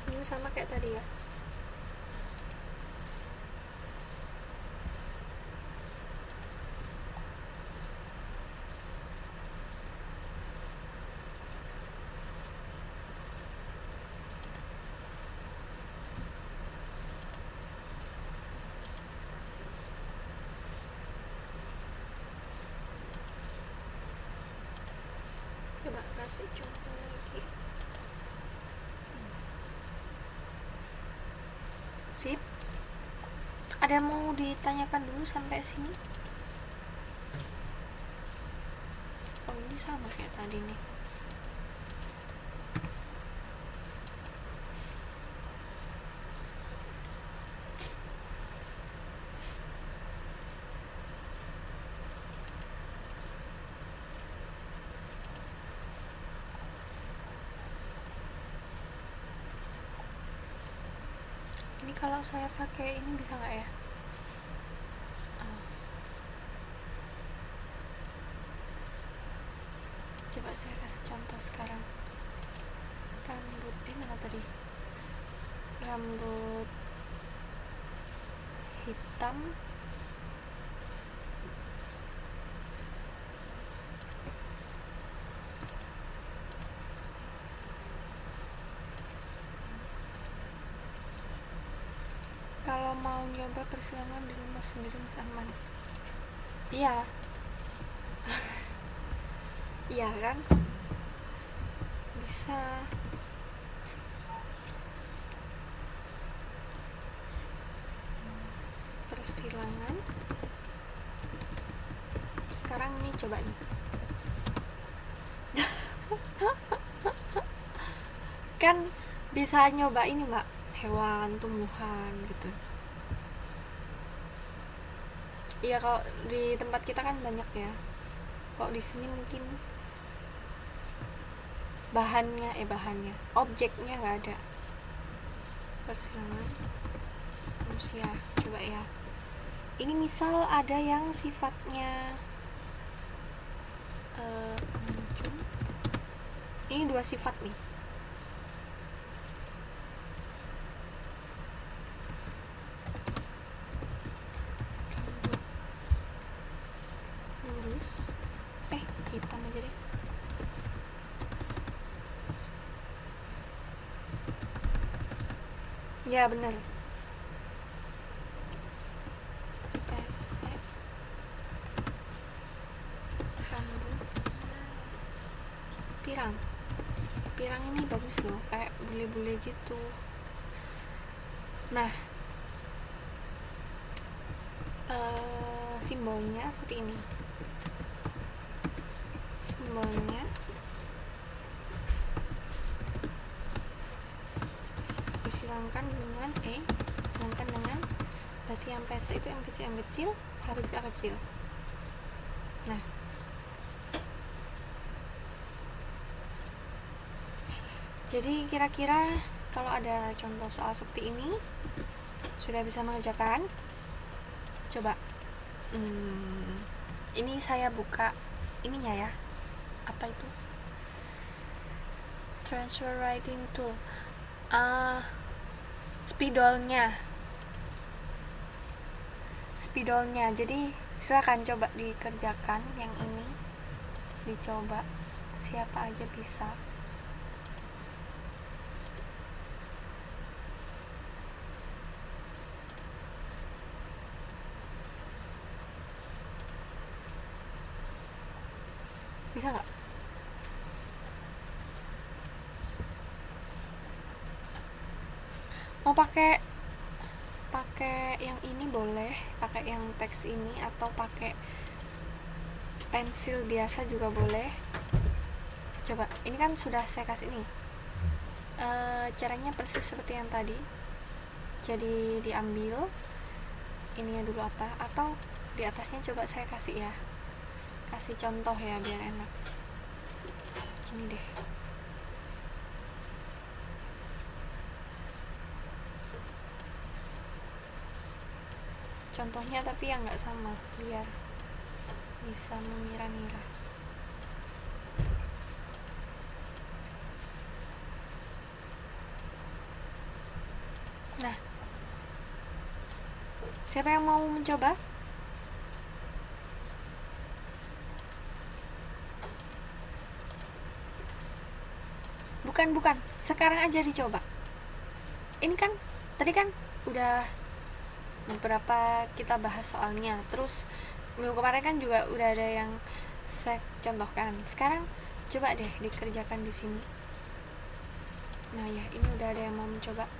Ini sama kayak tadi ya. Coba kasih contoh lagi. Sip. Ada mau ditanyakan dulu sampai sini? Oh, ini sama kayak tadi nih. Ini kalau saya pakai ini bisa nggak ya? Coba saya kasih contoh sekarang. Rambut mana tadi? rambut hitam, kalau mau nyoba persilakan di rumah sendiri masih aman. Iya. Iya kan, bisa. Persilangan sekarang nih, coba nih. Kan bisa nyoba ini mbak, hewan, tumbuhan gitu. Iya, kalau di tempat kita kan banyak ya. Kalau di sini mungkin bahannya objeknya nggak ada. Persilangan manusia, coba ya. Ini misal ada yang sifatnya ini 2 sifat nih. Lurus, hitam aja deh. Ya bener. Rambut pirang ini bagus loh, kayak bule-bule gitu. Nah, simbolnya seperti ini. Simbolnya disilangkan dengan silangkan dengan, berarti yang PC itu yang kecil harus kecil. Nah, jadi kira-kira kalau ada contoh soal seperti ini sudah bisa mengerjakan. Coba ini saya buka ininya ya, apa itu, transfer writing tool, spidolnya. Jadi silakan coba dikerjakan yang ini, dicoba, siapa aja bisa. Bisa nggak? Mau pakai yang ini boleh, pakai yang teks ini, atau pakai pensil biasa juga boleh. Coba, ini kan sudah saya kasih nih. Caranya persis seperti yang tadi. Jadi diambil ininya dulu apa, atau di atasnya coba saya kasih ya. Kasih contoh ya biar enak. Gini deh. Contohnya tapi yang nggak sama, biar bisa mengira-ngira. Nah, siapa yang mau mencoba? Bukan, sekarang aja dicoba. Ini kan tadi kan udah beberapa kita bahas soalnya, terus minggu kemarin kan juga udah ada yang saya contohkan. Sekarang coba deh dikerjakan di sini. Nah ya, ini udah ada yang mau mencoba.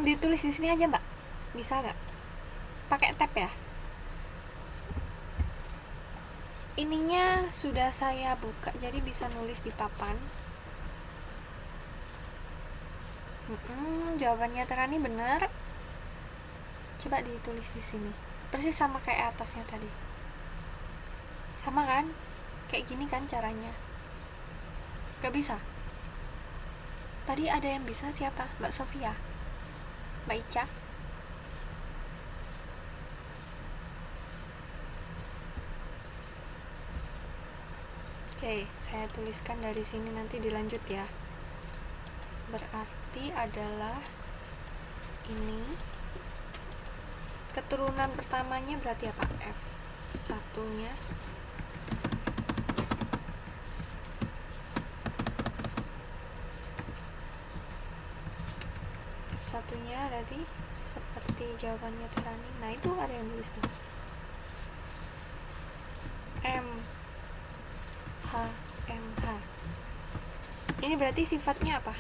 Ditulis di sini aja mbak, bisa nggak? Pakai tab ya. Ininya sudah saya buka, jadi bisa nulis di papan. Jawabannya Terani bener. Coba ditulis di sini. Persis sama kayak atasnya tadi. Sama kan? Kayak gini kan caranya. Gak bisa? Tadi ada yang bisa, siapa? Mbak Sofia? Mbak Ica? Oke, saya tuliskan dari sini, nanti dilanjut ya. Berarti adalah ini keturunan pertamanya berarti apa? F satunya berarti seperti jawabannya Tirani. Nah itu ada yang nulis tuh M H M H. Ini berarti sifatnya apa?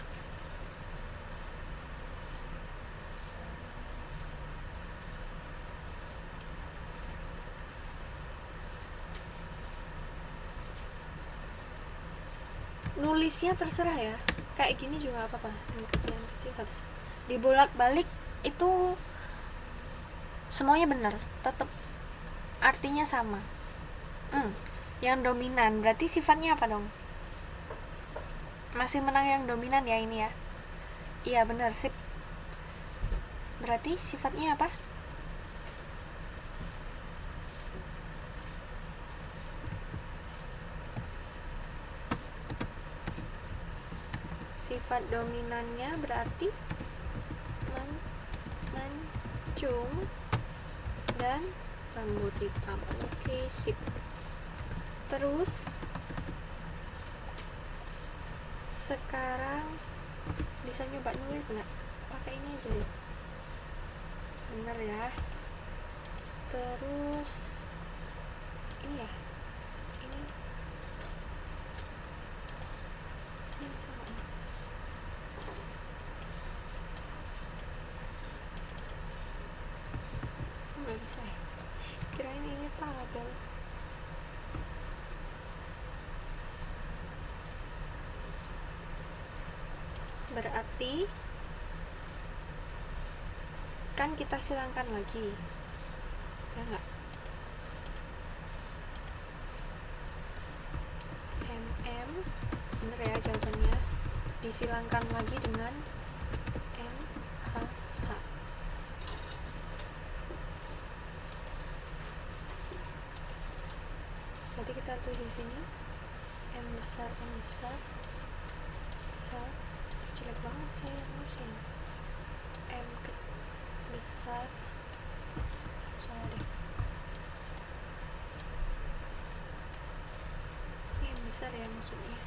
Nulisnya terserah ya, kayak gini juga apa-apa, yang kecil harus dibolak-balik, itu semuanya benar, tetap artinya sama. Yang dominan berarti sifatnya apa dong? Masih menang yang dominan ya ini ya. Iya benar, sip. Berarti sifatnya apa? Sifat dominannya berarti mancung dan rambut hitam. Oke, sip. Terus sekarang bisa nyoba nulis nggak? Pakai ini aja deh. Bener ya. Terus ini ya. Ini sama ini. Nggak bisa ya. Kirain ini tabel. Berarti kan kita silangkan lagi ya enggak? MM bener ya jawabannya, disilangkan lagi dengan MHH. Berarti kita tulis di sini M besar H, jelek banget saya nulisnya. M besar, salah deh. Ini yang besar ya maksudnya.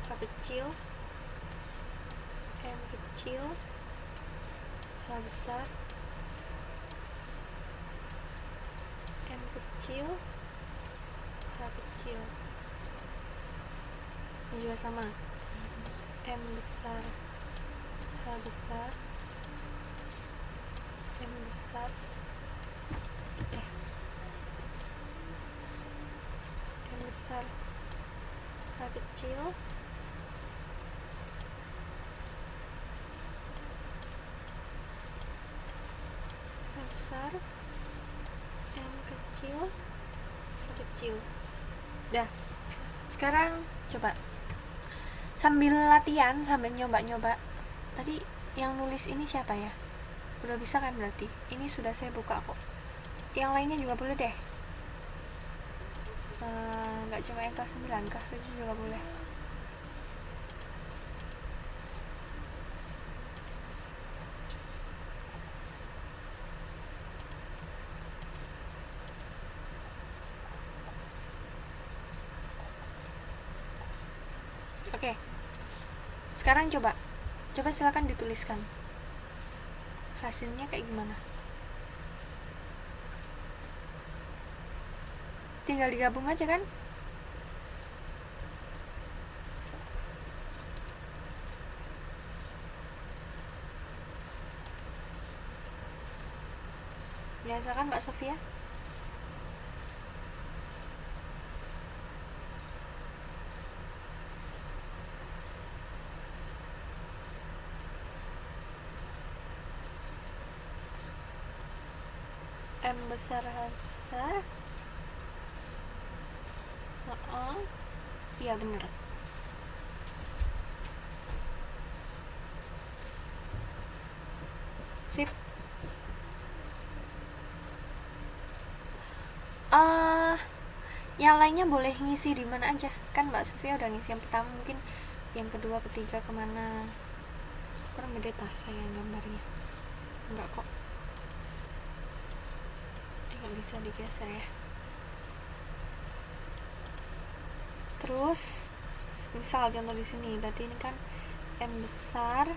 H kecil, M kecil, H besar, M kecil, H kecil. Ini juga sama. M besar, H besar, M besar, M besar, H kecil, H besar, M kecil, H kecil. Udah. Sekarang coba sambil latihan, sambil nyoba-nyoba. Tadi yang nulis ini siapa ya? Udah bisa kan berarti? Ini sudah saya buka kok. Yang lainnya juga boleh deh. Nggak cuma yang kelas 9, kelas 7 juga boleh. Oke. Sekarang coba silakan dituliskan hasilnya kayak gimana. Tinggal digabung aja kan. Biasa kan Mbak Sofia? M besar H besar. Iya bener. Sip. Yang lainnya boleh ngisi di mana aja, kan Mbak Sofia udah ngisi yang pertama, mungkin yang kedua ketiga kemana. Kurang gede tah saya gambarnya, enggak kok, nggak bisa digeser ya. Terus misal contoh di sini, berarti ini kan M besar,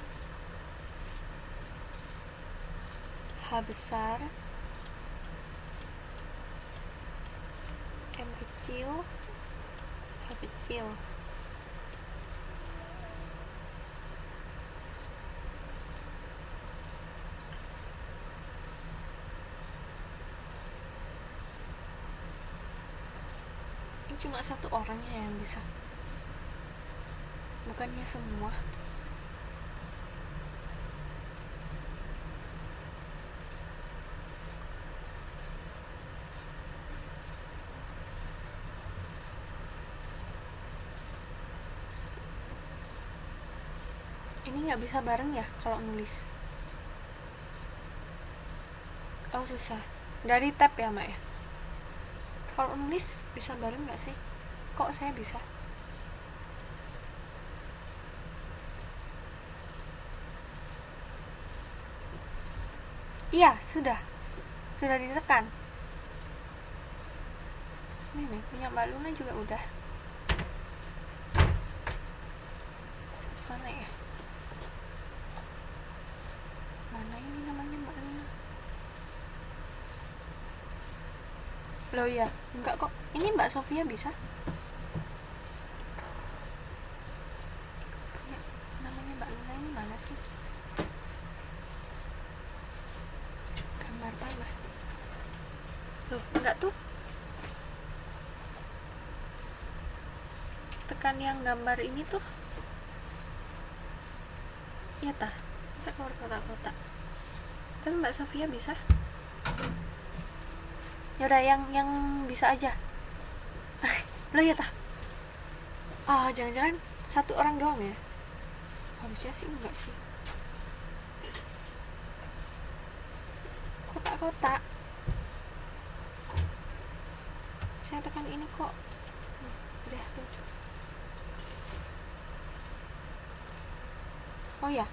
H besar, M kecil, H kecil. Ini cuma satu orangnya yang bisa, bukannya semua. Ini nggak bisa bareng ya kalau nulis? Oh susah, dari tab ya Mbak ya. Kalau nulis bisa bareng nggak sih? Kok saya bisa? Iya, sudah ditekan. Ini punya Mbak Luna juga udah. Mana ya? Mana ini namanya Mbak Luna? Loh ya, enggak kok. Ini Mbak Sofia bisa. Punya namanya Mbak Luna ini mana sih? Gambar mana? Loh, enggak tuh. Tekan yang gambar ini tuh. Iya tah. Bisa keluar kotak-kotak. Tapi Mbak Sofia bisa. Yaudah yang bisa aja. Loh ya tah. Oh, jangan-jangan satu orang doang ya? Harusnya sih enggak sih. Kotak-kotak. Saya tekan ini kok. Udah tuh. Oh ya.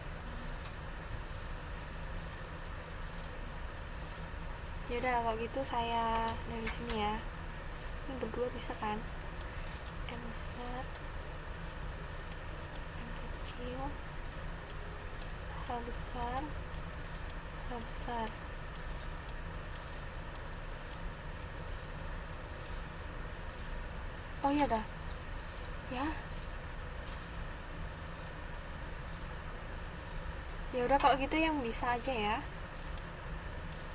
Yaudah kalau gitu saya dari sini ya. Ini berdua bisa kan? M besar, M kecil, H besar, H besar. Oh iya dah. Ya. Ya udah kalau gitu yang bisa aja ya.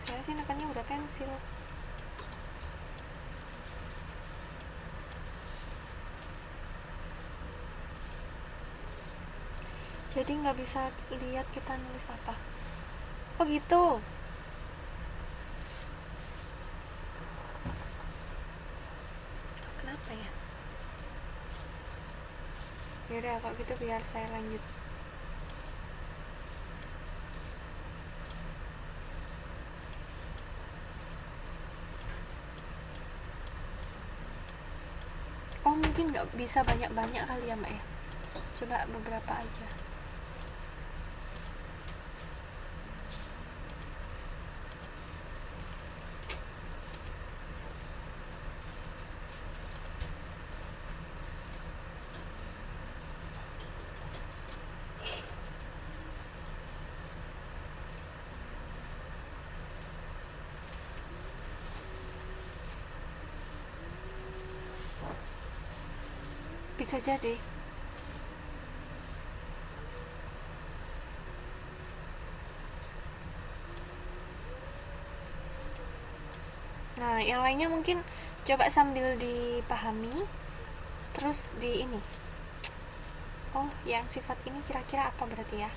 Saya sih nekannya udah pensil. Jadi nggak bisa lihat kita nulis apa. Oh gitu. Kenapa ya? Yaudah kalau gitu biar saya lanjut. Oh mungkin nggak bisa banyak-banyak kali ya Mbak ya. Coba beberapa aja. Bisa jadi. Nah, yang lainnya mungkin coba sambil dipahami. Terus di ini. Oh, yang sifat ini kira-kira apa berarti ya?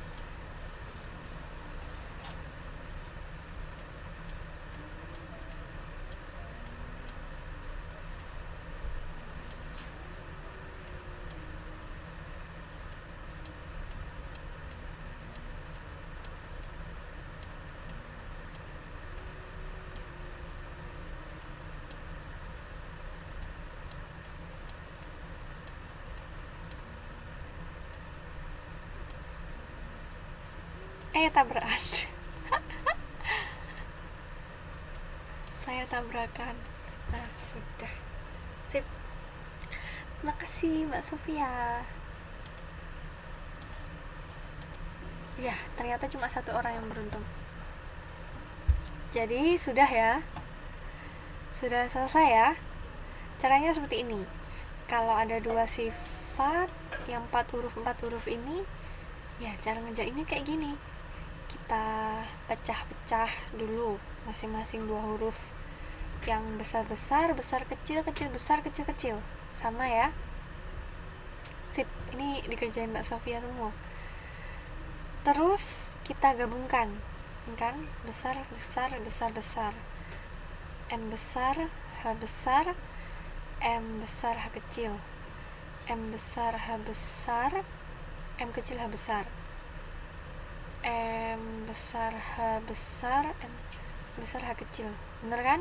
Tabrakan. Saya tabrakan. Nah, sudah. Sip. Makasih Mbak Sofia. Ya, ternyata cuma satu orang yang beruntung. Jadi sudah ya. Sudah selesai ya. Caranya seperti ini. Kalau ada dua sifat yang 4 huruf ini, ya cara ngerjainnya kayak gini. Kita pecah-pecah dulu masing-masing 2 huruf. Yang besar-besar, besar kecil, kecil besar, kecil kecil. Sama ya. Sip, ini dikerjain Mbak Sofia semua. Terus kita gabungkan, kan? Besar, besar, besar, besar. M besar, H besar, M besar, H kecil. M besar, H besar, M kecil, H besar. M besar, H besar, M besar, H kecil. Bener kan?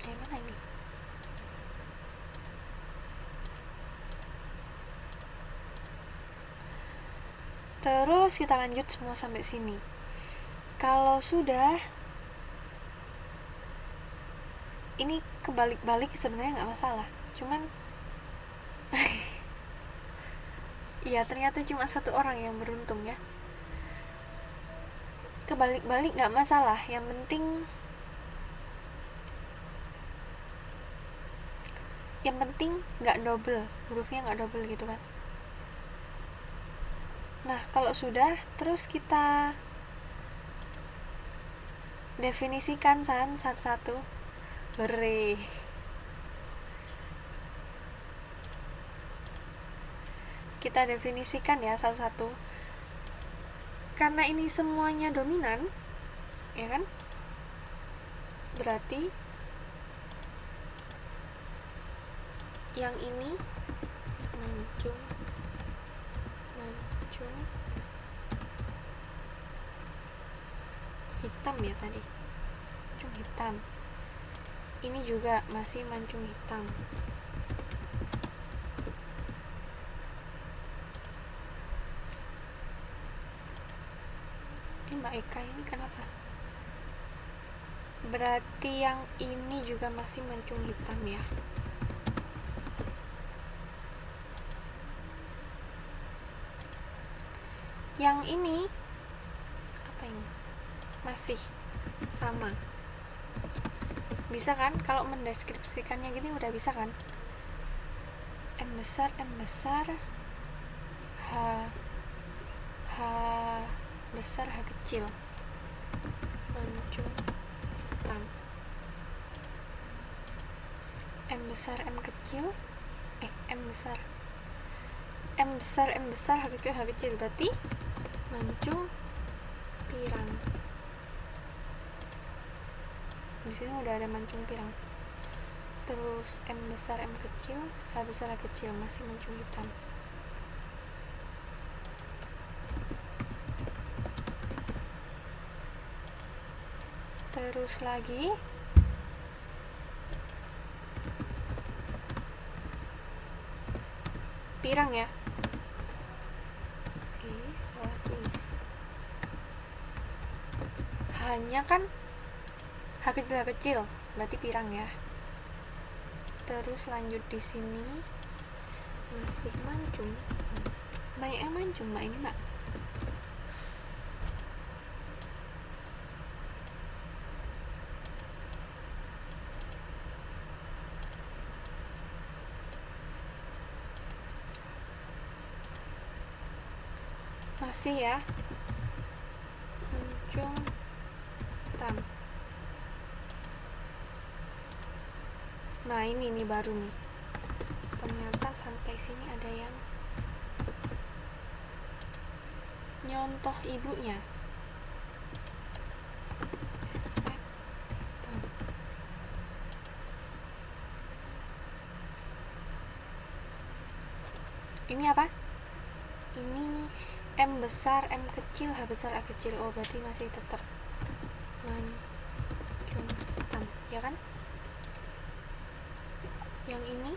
Mana ini? Terus kita lanjut semua sampai sini. Kalau sudah, ini kebalik-balik sebenarnya nggak masalah. Cuman, ya ternyata cuma satu orang yang beruntung ya. Kebalik-balik nggak masalah. Yang penting nggak double, hurufnya nggak double gitu kan. Nah, kalau sudah, terus kita definisikan satu-satu. Hore. Kita definisikan ya satu-satu. Karena ini semuanya dominan, ya kan? Berarti yang ini mancung hitam ya tadi, mancung hitam. Ini juga masih mancung hitam. Ini Mbak Eka ini kenapa? Berarti yang ini juga masih mancung hitam ya. Yang ini apa ini? Masih sama. Bisa kan? Kalau mendeskripsikannya gini udah bisa kan? M besar, H besar, H kecil. Mancung hitam. M besar, M kecil. M besar, H kecil. Berarti mancung pirang. Di sini udah ada mancung pirang. Terus M besar, M kecil, H besar, H kecil, masih mancung hitam. Terus lagi pirang ya. Salah tulis. Hanya kan H kecil, berarti pirang ya. Terus lanjut di sini masih mancung. Banyak yang mancung Mbak ini Mbak. Masih ya. Mancung hitam. Nah ini nih baru nih. Ternyata sampai sini ada yang nyontoh ibunya. Ini apa? Ini M besar, M kecil, H besar, H kecil. Oh berarti masih tetap mancung hitam, ya kan? Yang ini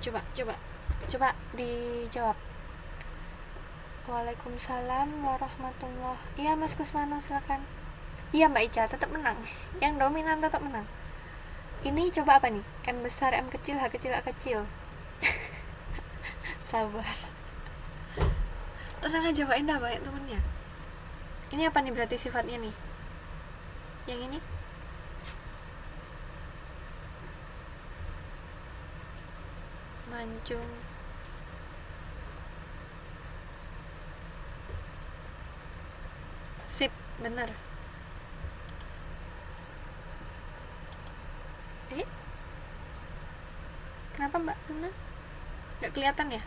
coba Coba dijawab. Waalaikumsalam warahmatullah. Iya Mas Kusmano, silakan. Iya Mbak Ica, tetap menang. Yang dominan tetap menang. Ini coba apa nih? M besar, M kecil, H kecil, A kecil. Sabar. Tenang aja Mbak Indah, banyak temennya. Ini apa nih berarti sifatnya nih? Yang ini? Mancung. Sip, bener. Kenapa Mbak Luna? Gak kelihatan ya?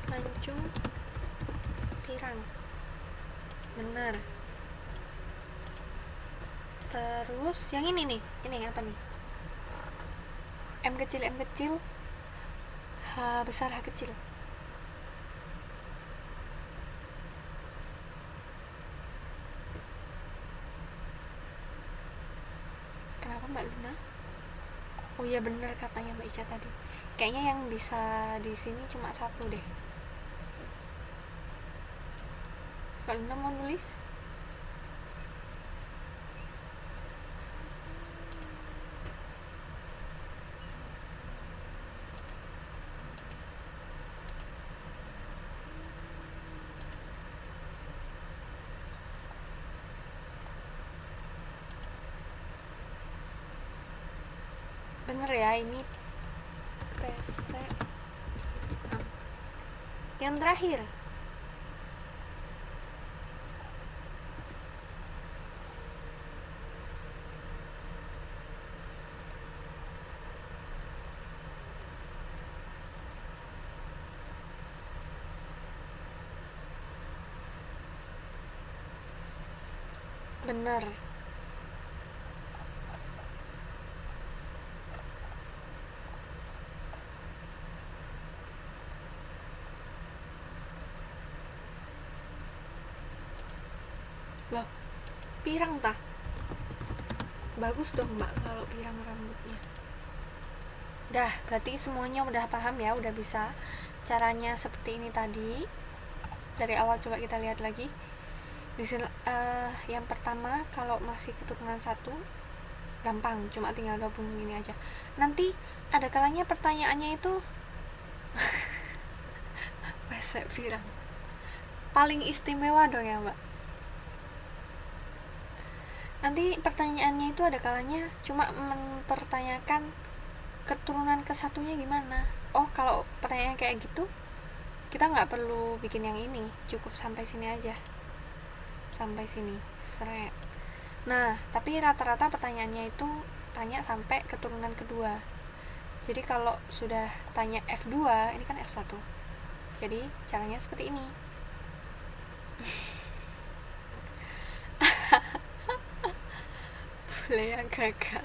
Mancung pirang. Bener. Terus yang ini nih. Ini apa nih? M kecil, M kecil, H besar, H kecil. Kenapa Mbak Luna? Oh iya bener katanya Mbak Ica tadi. Kayaknya yang bisa di sini cuma satu deh. Mbak Luna mau nulis? Bener ya, ini pesek hitam. Yang terakhir. Bener. Loh, pirang tah? Bagus dong Mbak kalau pirang rambutnya. Dah, berarti semuanya udah paham ya, udah bisa caranya seperti ini tadi. Dari awal coba kita lihat lagi. Yang pertama, kalau masih keturunan satu, gampang, cuma tinggal gabung gini aja. Nanti ada kalanya pertanyaannya itu pesek pirang. Paling istimewa dong ya Mbak. Nanti pertanyaannya itu ada kalanya cuma mempertanyakan keturunan kesatunya gimana. Oh, kalau pertanyaan kayak gitu kita nggak perlu bikin yang ini, cukup sampai sini aja, sampai sini seret. Nah, tapi rata-rata pertanyaannya itu tanya sampai keturunan kedua. Jadi kalau sudah tanya F2, ini kan F1, jadi caranya seperti ini. Boleh yang gagal.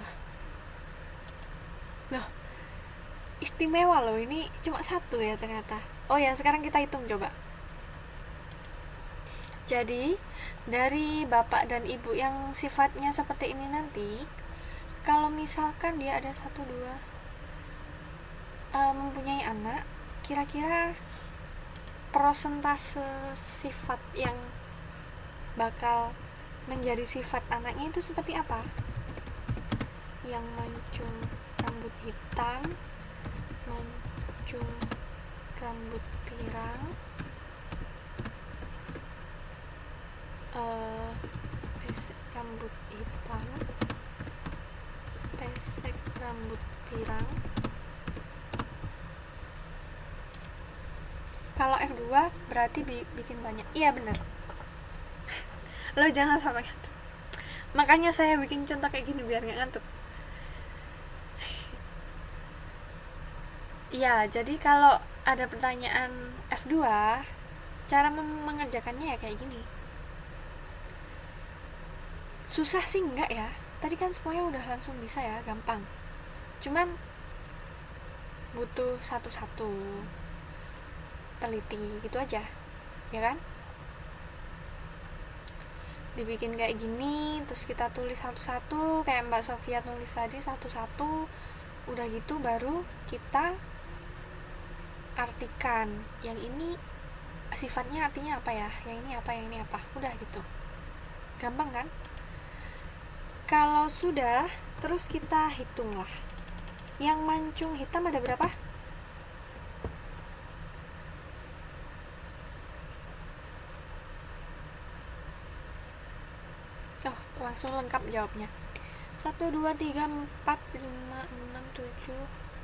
Loh, istimewa loh, ini cuma satu ya ternyata. Oh ya, sekarang kita hitung coba. Jadi dari bapak dan ibu yang sifatnya seperti ini nanti, kalau misalkan dia ada 1, 2 mempunyai anak, kira-kira persentase sifat yang bakal menjadi sifat anaknya itu seperti apa? Yang mancung rambut hitam, mancung rambut pirang, pesek rambut hitam, pesek rambut pirang. Kalau F2 berarti bikin banyak. Iya bener. Lo jangan sampai ngantuk. Makanya saya bikin contoh kayak gini biar gak ngantuk. Iya, jadi kalau ada pertanyaan F2, cara mengerjakannya ya kayak gini. Susah sih enggak ya? Tadi kan semuanya udah langsung bisa ya, gampang. Cuman butuh satu-satu teliti gitu aja, ya kan? dibikin kayak gini, terus kita tulis satu-satu kayak Mbak Sofia tulis tadi satu-satu. Udah gitu baru kita artikan yang ini sifatnya artinya apa ya, yang ini apa, yang ini apa, udah gitu. Gampang kan? Kalau sudah, terus kita hitunglah yang mancung hitam ada berapa. Oh, langsung lengkap jawabnya. 1, 2, 3, 4, 5, 6, 7,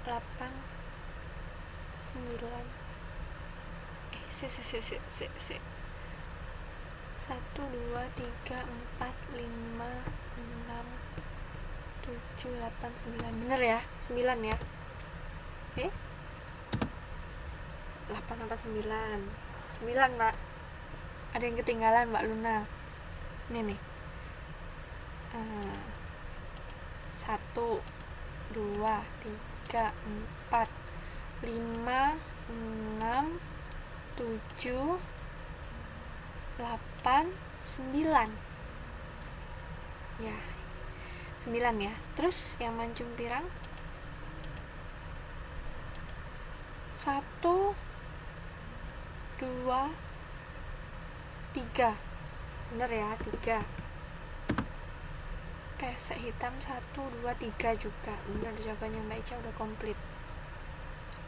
8, 9. Si. 1, 2, 3, 4, 5, 6, 7, 8, 9. Bener ya? 9 ya? 8 apa 9? 9, Mbak. Ada yang ketinggalan, Mbak Luna. Ini nih. 1, 2, 3, 4, 5, 6, 7, 8, 9. Ya, 9 ya. Terus yang mancung pirang 1, 2, 3. Bener ya, 3. Pesek hitam 1, 2, 3 juga. Bener jawabannya Mbak Ica udah komplit.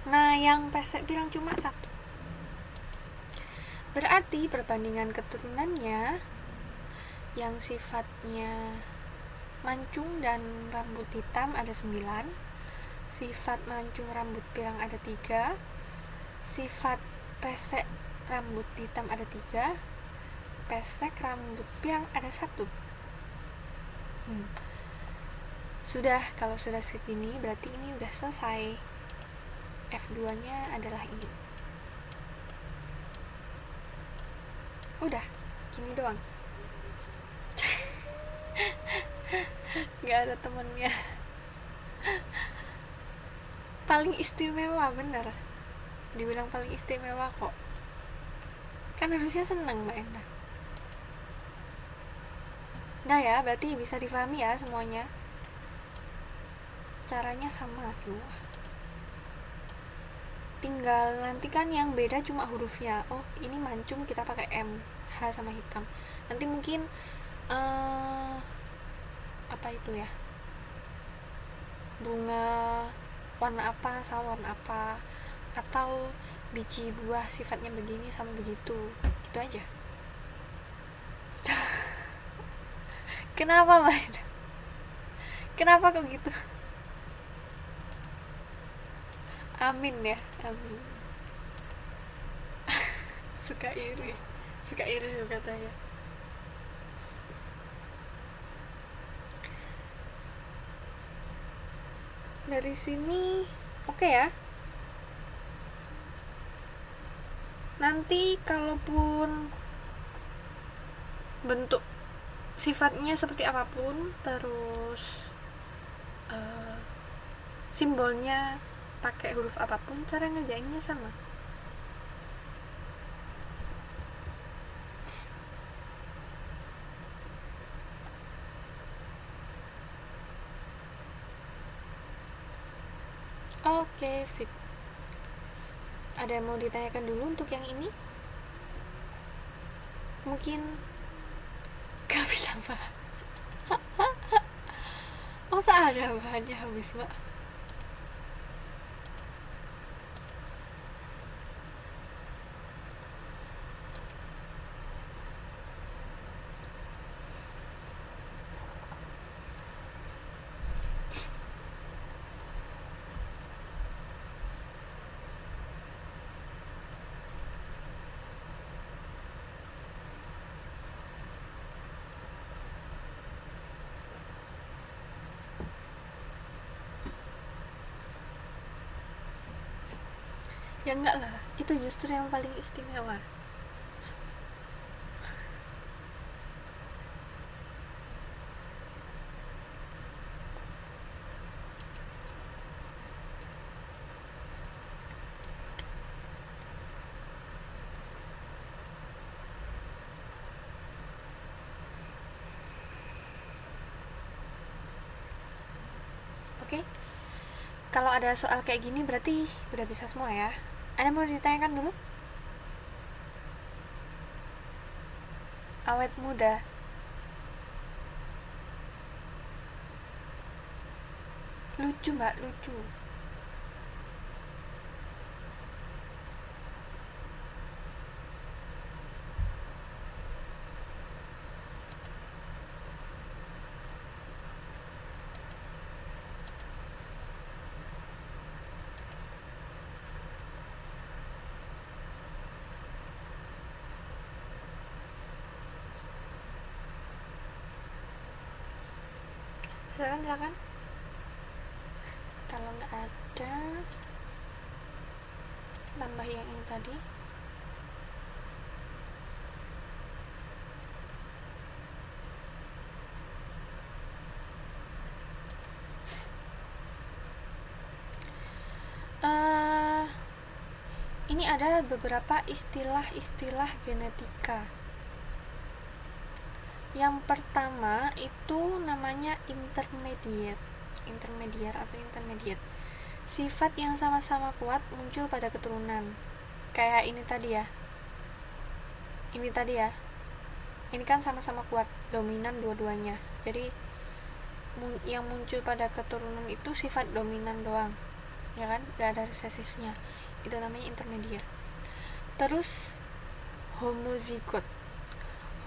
Nah, yang pesek pirang cuma 1. Berarti perbandingan keturunannya yang sifatnya mancung dan rambut hitam ada 9, sifat mancung rambut pirang ada 3, sifat pesek rambut hitam ada 3, pesek rambut pirang ada 1. Sudah, kalau sudah segini berarti ini udah selesai. F2 nya adalah ini. Udah, gini doang. Gak ada temennya. Paling istimewa, bener. Dibilang paling istimewa kok. Kan harusnya seneng Mbak Enda. Nah ya, berarti bisa difahami ya semuanya. Caranya sama semua. Tinggal nanti kan yang beda cuma hurufnya. Oh, ini mancung kita pakai M, H sama hitam. Nanti mungkin apa itu ya? Bunga warna apa sama warna apa, atau biji buah sifatnya begini sama begitu. Gitu aja. Kenapa, Mbak? Kenapa kok gitu? Amin ya, amin. Suka iri juga katanya. Dari sini oke ya. Nanti kalaupun bentuk sifatnya seperti apapun, terus simbolnya pakai huruf apapun, cara ngerjainnya sama. Oke, sip. Ada yang mau ditanyakan dulu untuk yang ini? Mungkin gak bisa, Mbak. Masa ada bahannya habis, Mbak? Ya enggak lah, itu justru yang paling istimewa. Oke? Kalau ada soal kayak gini berarti udah bisa semua ya. Ada mau ditanyakan dulu? Awet muda. Lucu mbak, lucu. Silakan. Kalau nggak ada, tambah yang ini tadi. Ini ada beberapa istilah-istilah genetika. Yang pertama itu namanya intermediate atau intermediate. Sifat yang sama-sama kuat muncul pada keturunan. Kayak ini tadi ya. Ini kan sama-sama kuat, dominan dua-duanya. Jadi yang muncul pada keturunan itu sifat dominan doang. Ya kan? Gak ada resesifnya. Itu namanya intermediate. Terus homozigot.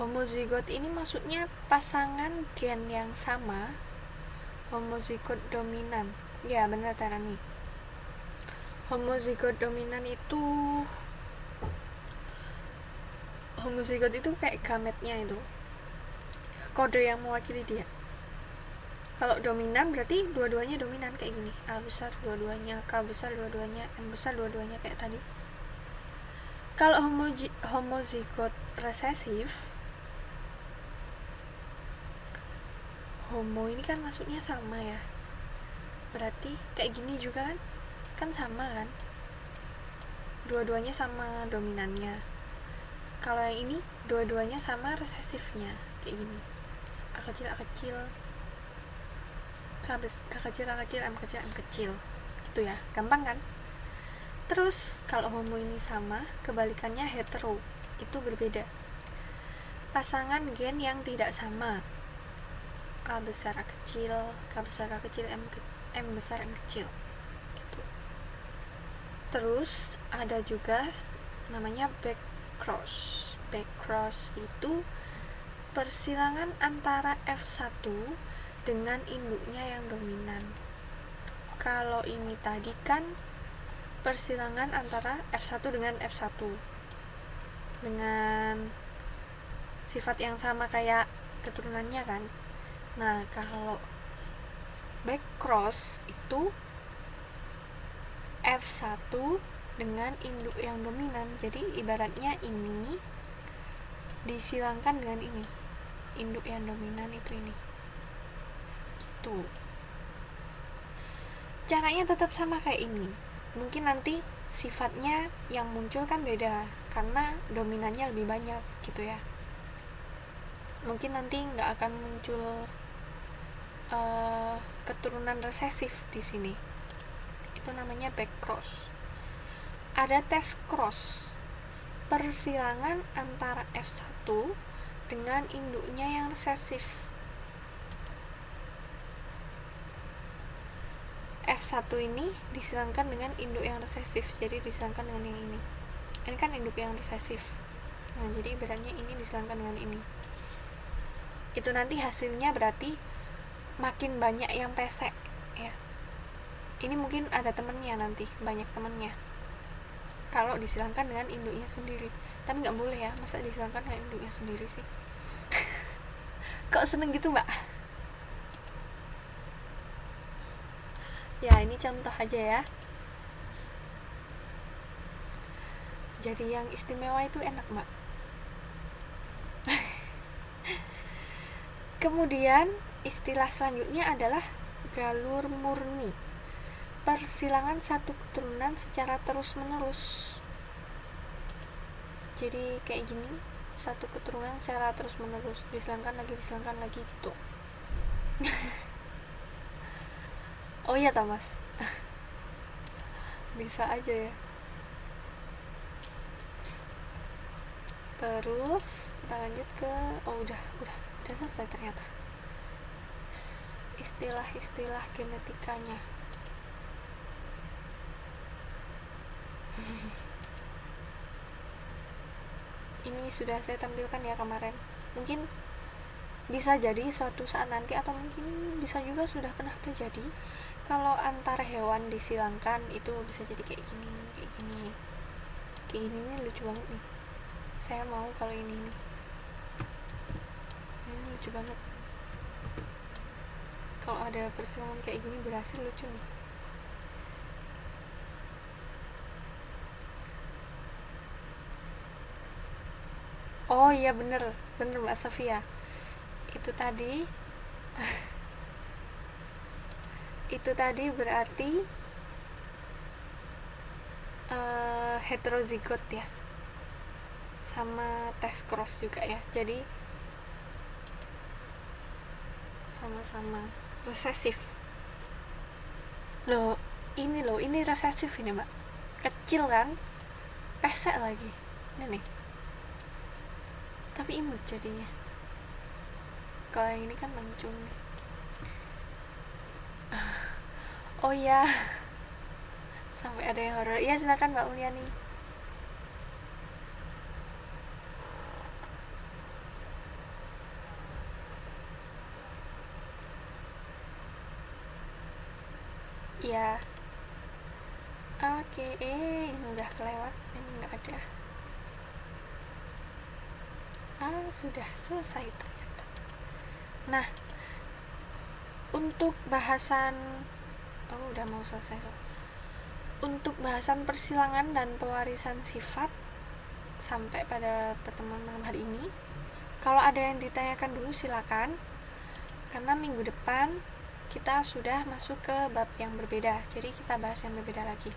Homozigot ini maksudnya pasangan gen yang sama, homozigot dominan. Ya benar Tarani. Homozigot dominan itu, homozigot itu kayak gametnya itu, kode yang mewakili dia. Kalau dominan berarti dua-duanya dominan kayak gini, A besar dua-duanya, K besar dua-duanya, M besar dua-duanya kayak tadi. Kalau homozigot resesif, homo ini kan maksudnya sama ya, berarti kayak gini juga kan sama kan, dua-duanya sama dominannya. Kalau yang ini dua-duanya sama resesifnya kayak gini, A kecil A kecil, K kecil A kecil, M kecil M kecil, gitu ya, gampang kan. Terus kalau homo ini sama, kebalikannya hetero, itu berbeda. Pasangan gen yang tidak sama, A besar A kecil, K besar K kecil, M besar M kecil, gitu. Terus ada juga namanya backcross. Backcross itu persilangan antara F1 dengan induknya yang dominan. Kalau ini tadi kan persilangan antara F1 dengan F1 dengan sifat yang sama kayak keturunannya kan. Nah, kalau backcross itu F1 dengan induk yang dominan. Jadi ibaratnya ini disilangkan dengan ini, induk yang dominan itu ini. Gitu. Caranya tetap sama kayak ini. Mungkin nanti sifatnya yang muncul kan beda karena dominannya lebih banyak gitu ya. Mungkin nanti nggak akan muncul keturunan resesif di sini. Itu namanya backcross. Ada test cross, persilangan antara F1 dengan induknya yang resesif. F1 ini disilangkan dengan induk yang resesif, jadi disilangkan dengan yang ini. Ini kan induk yang resesif. Nah, jadi ibaratnya ini disilangkan dengan ini. Itu nanti hasilnya berarti makin banyak yang pesek ya. Ini mungkin ada temennya nanti, banyak temennya. Kalau disilangkan dengan induknya sendiri. Tapi nggak boleh ya, masa disilangkan dengan induknya sendiri sih. Kok seneng gitu mbak? Ya ini contoh aja ya. Jadi yang istimewa itu enak mbak. Kemudian istilah selanjutnya adalah galur murni, persilangan satu keturunan secara terus menerus. Jadi kayak gini, satu keturunan secara terus menerus, disilangkan lagi gitu. Oh iya Thomas. Bisa aja ya. Terus kita lanjut ke, oh udah selesai ternyata istilah-istilah genetikanya. Ini sudah saya tampilkan ya kemarin. Mungkin bisa jadi suatu saat nanti, atau mungkin bisa juga sudah pernah terjadi, kalau antar hewan disilangkan itu bisa jadi kayak gini nih. Lucu banget nih. Saya mau kalau ini nih. Ini lucu banget. Kalau ada persilangan kayak gini berhasil, lucu nih. Oh iya, bener Mbak Sofia. Itu tadi itu tadi berarti heterozigot ya, sama tes cross juga ya. Jadi sama-sama resesif. Ini resesif ini Mbak. Kecil kan, pesek lagi. Ini nih. Tapi imut jadinya. Kalau yang ini kan mancung nih. Oh iya. Sampai ada yang horor. Iya, silakan Mbak Mulyani. Iya. Oke, ini udah kelewat. Ini nggak ada. Sudah selesai ternyata. Nah, untuk bahasan udah mau selesai. Untuk bahasan persilangan dan pewarisan sifat sampai pada pertemuan malam hari ini, kalau ada yang ditanyakan dulu silakan, karena minggu depan kita sudah masuk ke bab yang berbeda, jadi kita bahas yang berbeda lagi.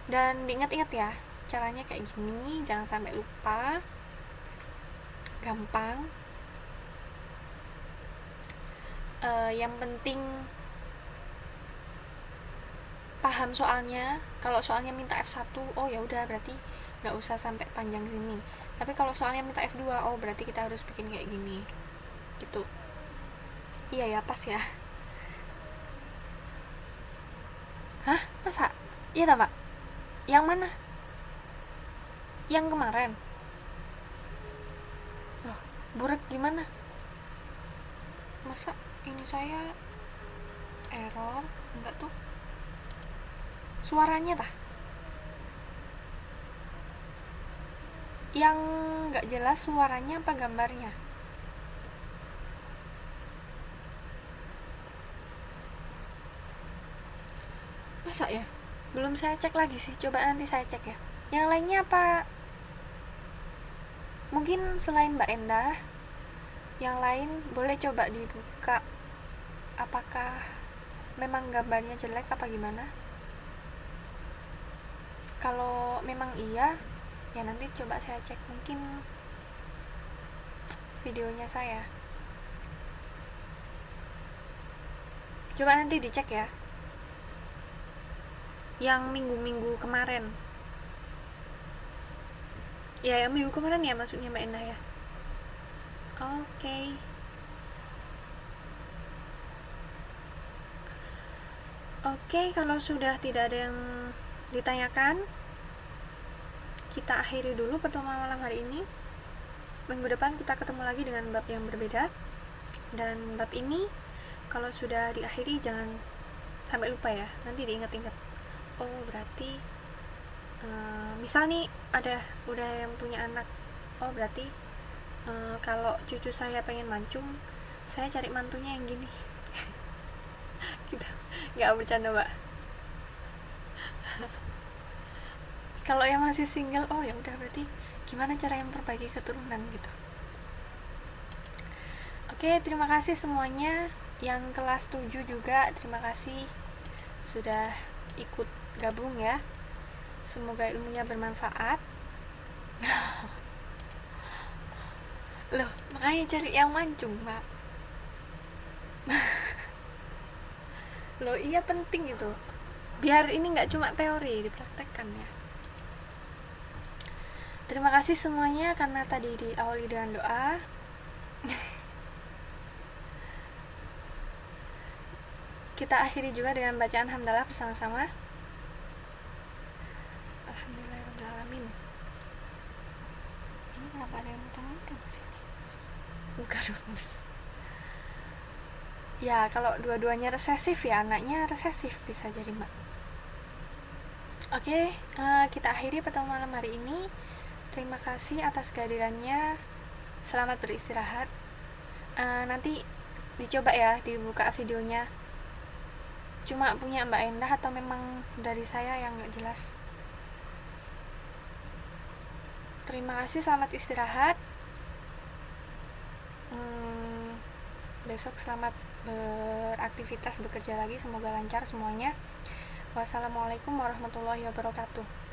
Dan diingat-ingat ya, caranya kayak gini, jangan sampai lupa, gampang. Yang penting paham soalnya. Kalau soalnya minta F1, oh ya udah, berarti nggak usah sampai panjang sini. Tapi kalau soalnya minta F2, oh berarti kita harus bikin kayak gini gitu. Iya ya, pas ya. Hah? Masa? Iya tak Pak? Yang mana? Yang kemarin? Loh, burek gimana? Masa ini saya error? Enggak tuh. Suaranya tah? Yang nggak jelas suaranya apa gambarnya? Masa ya? Belum saya cek lagi sih, coba nanti saya cek ya. Yang lainnya apa? Mungkin selain Mbak Endah, yang lain boleh coba dibuka. Apakah memang gambarnya jelek apa gimana? Kalau memang iya, ya nanti coba saya cek, mungkin videonya saya. Coba nanti dicek ya. Yang minggu-minggu kemarin. Ya, yang minggu kemarin ya maksudnya Mbak Endah ya. Oke. Oke, kalau sudah tidak ada yang ditanyakan, kita akhiri dulu pertemuan malam hari ini. Minggu depan kita ketemu lagi dengan bab yang berbeda. Dan bab ini kalau sudah diakhiri jangan sampai lupa ya. Nanti diingat-ingat. Oh, berarti misal nih udah yang punya anak. Oh, berarti kalau cucu saya pengen mancung, saya cari mantunya yang gini. Gitu. Nggak bercanda, Mbak. Kalau yang masih single, oh ya udah, berarti gimana cara yang memperbaiki keturunan gitu. Oke, terima kasih semuanya. Yang kelas 7 juga terima kasih sudah ikut gabung ya. Semoga ilmunya bermanfaat. Loh, makanya cari yang mancung, Mbak. Loh iya penting itu, biar ini nggak cuma teori, dipraktekkan ya. Terima kasih semuanya karena tadi diawali dengan doa. Kita akhiri juga dengan bacaan hamdalah bersama-sama. Alhamdulillahirrahmanirrahim. Ini kenapa ada yang muter-muter di sini? Bukan rumus. Ya kalau dua-duanya resesif ya, anaknya resesif bisa jadi mbak. Oke, kita akhiri pertemuan malam hari ini. Terima kasih atas kehadirannya. Selamat beristirahat. Nanti dicoba ya dibuka videonya. Cuma punya Mbak Endah atau memang dari saya yang nggak jelas? Terima kasih, selamat istirahat. Besok selamat beraktivitas, bekerja lagi, semoga lancar semuanya. Wassalamualaikum warahmatullahi wabarakatuh.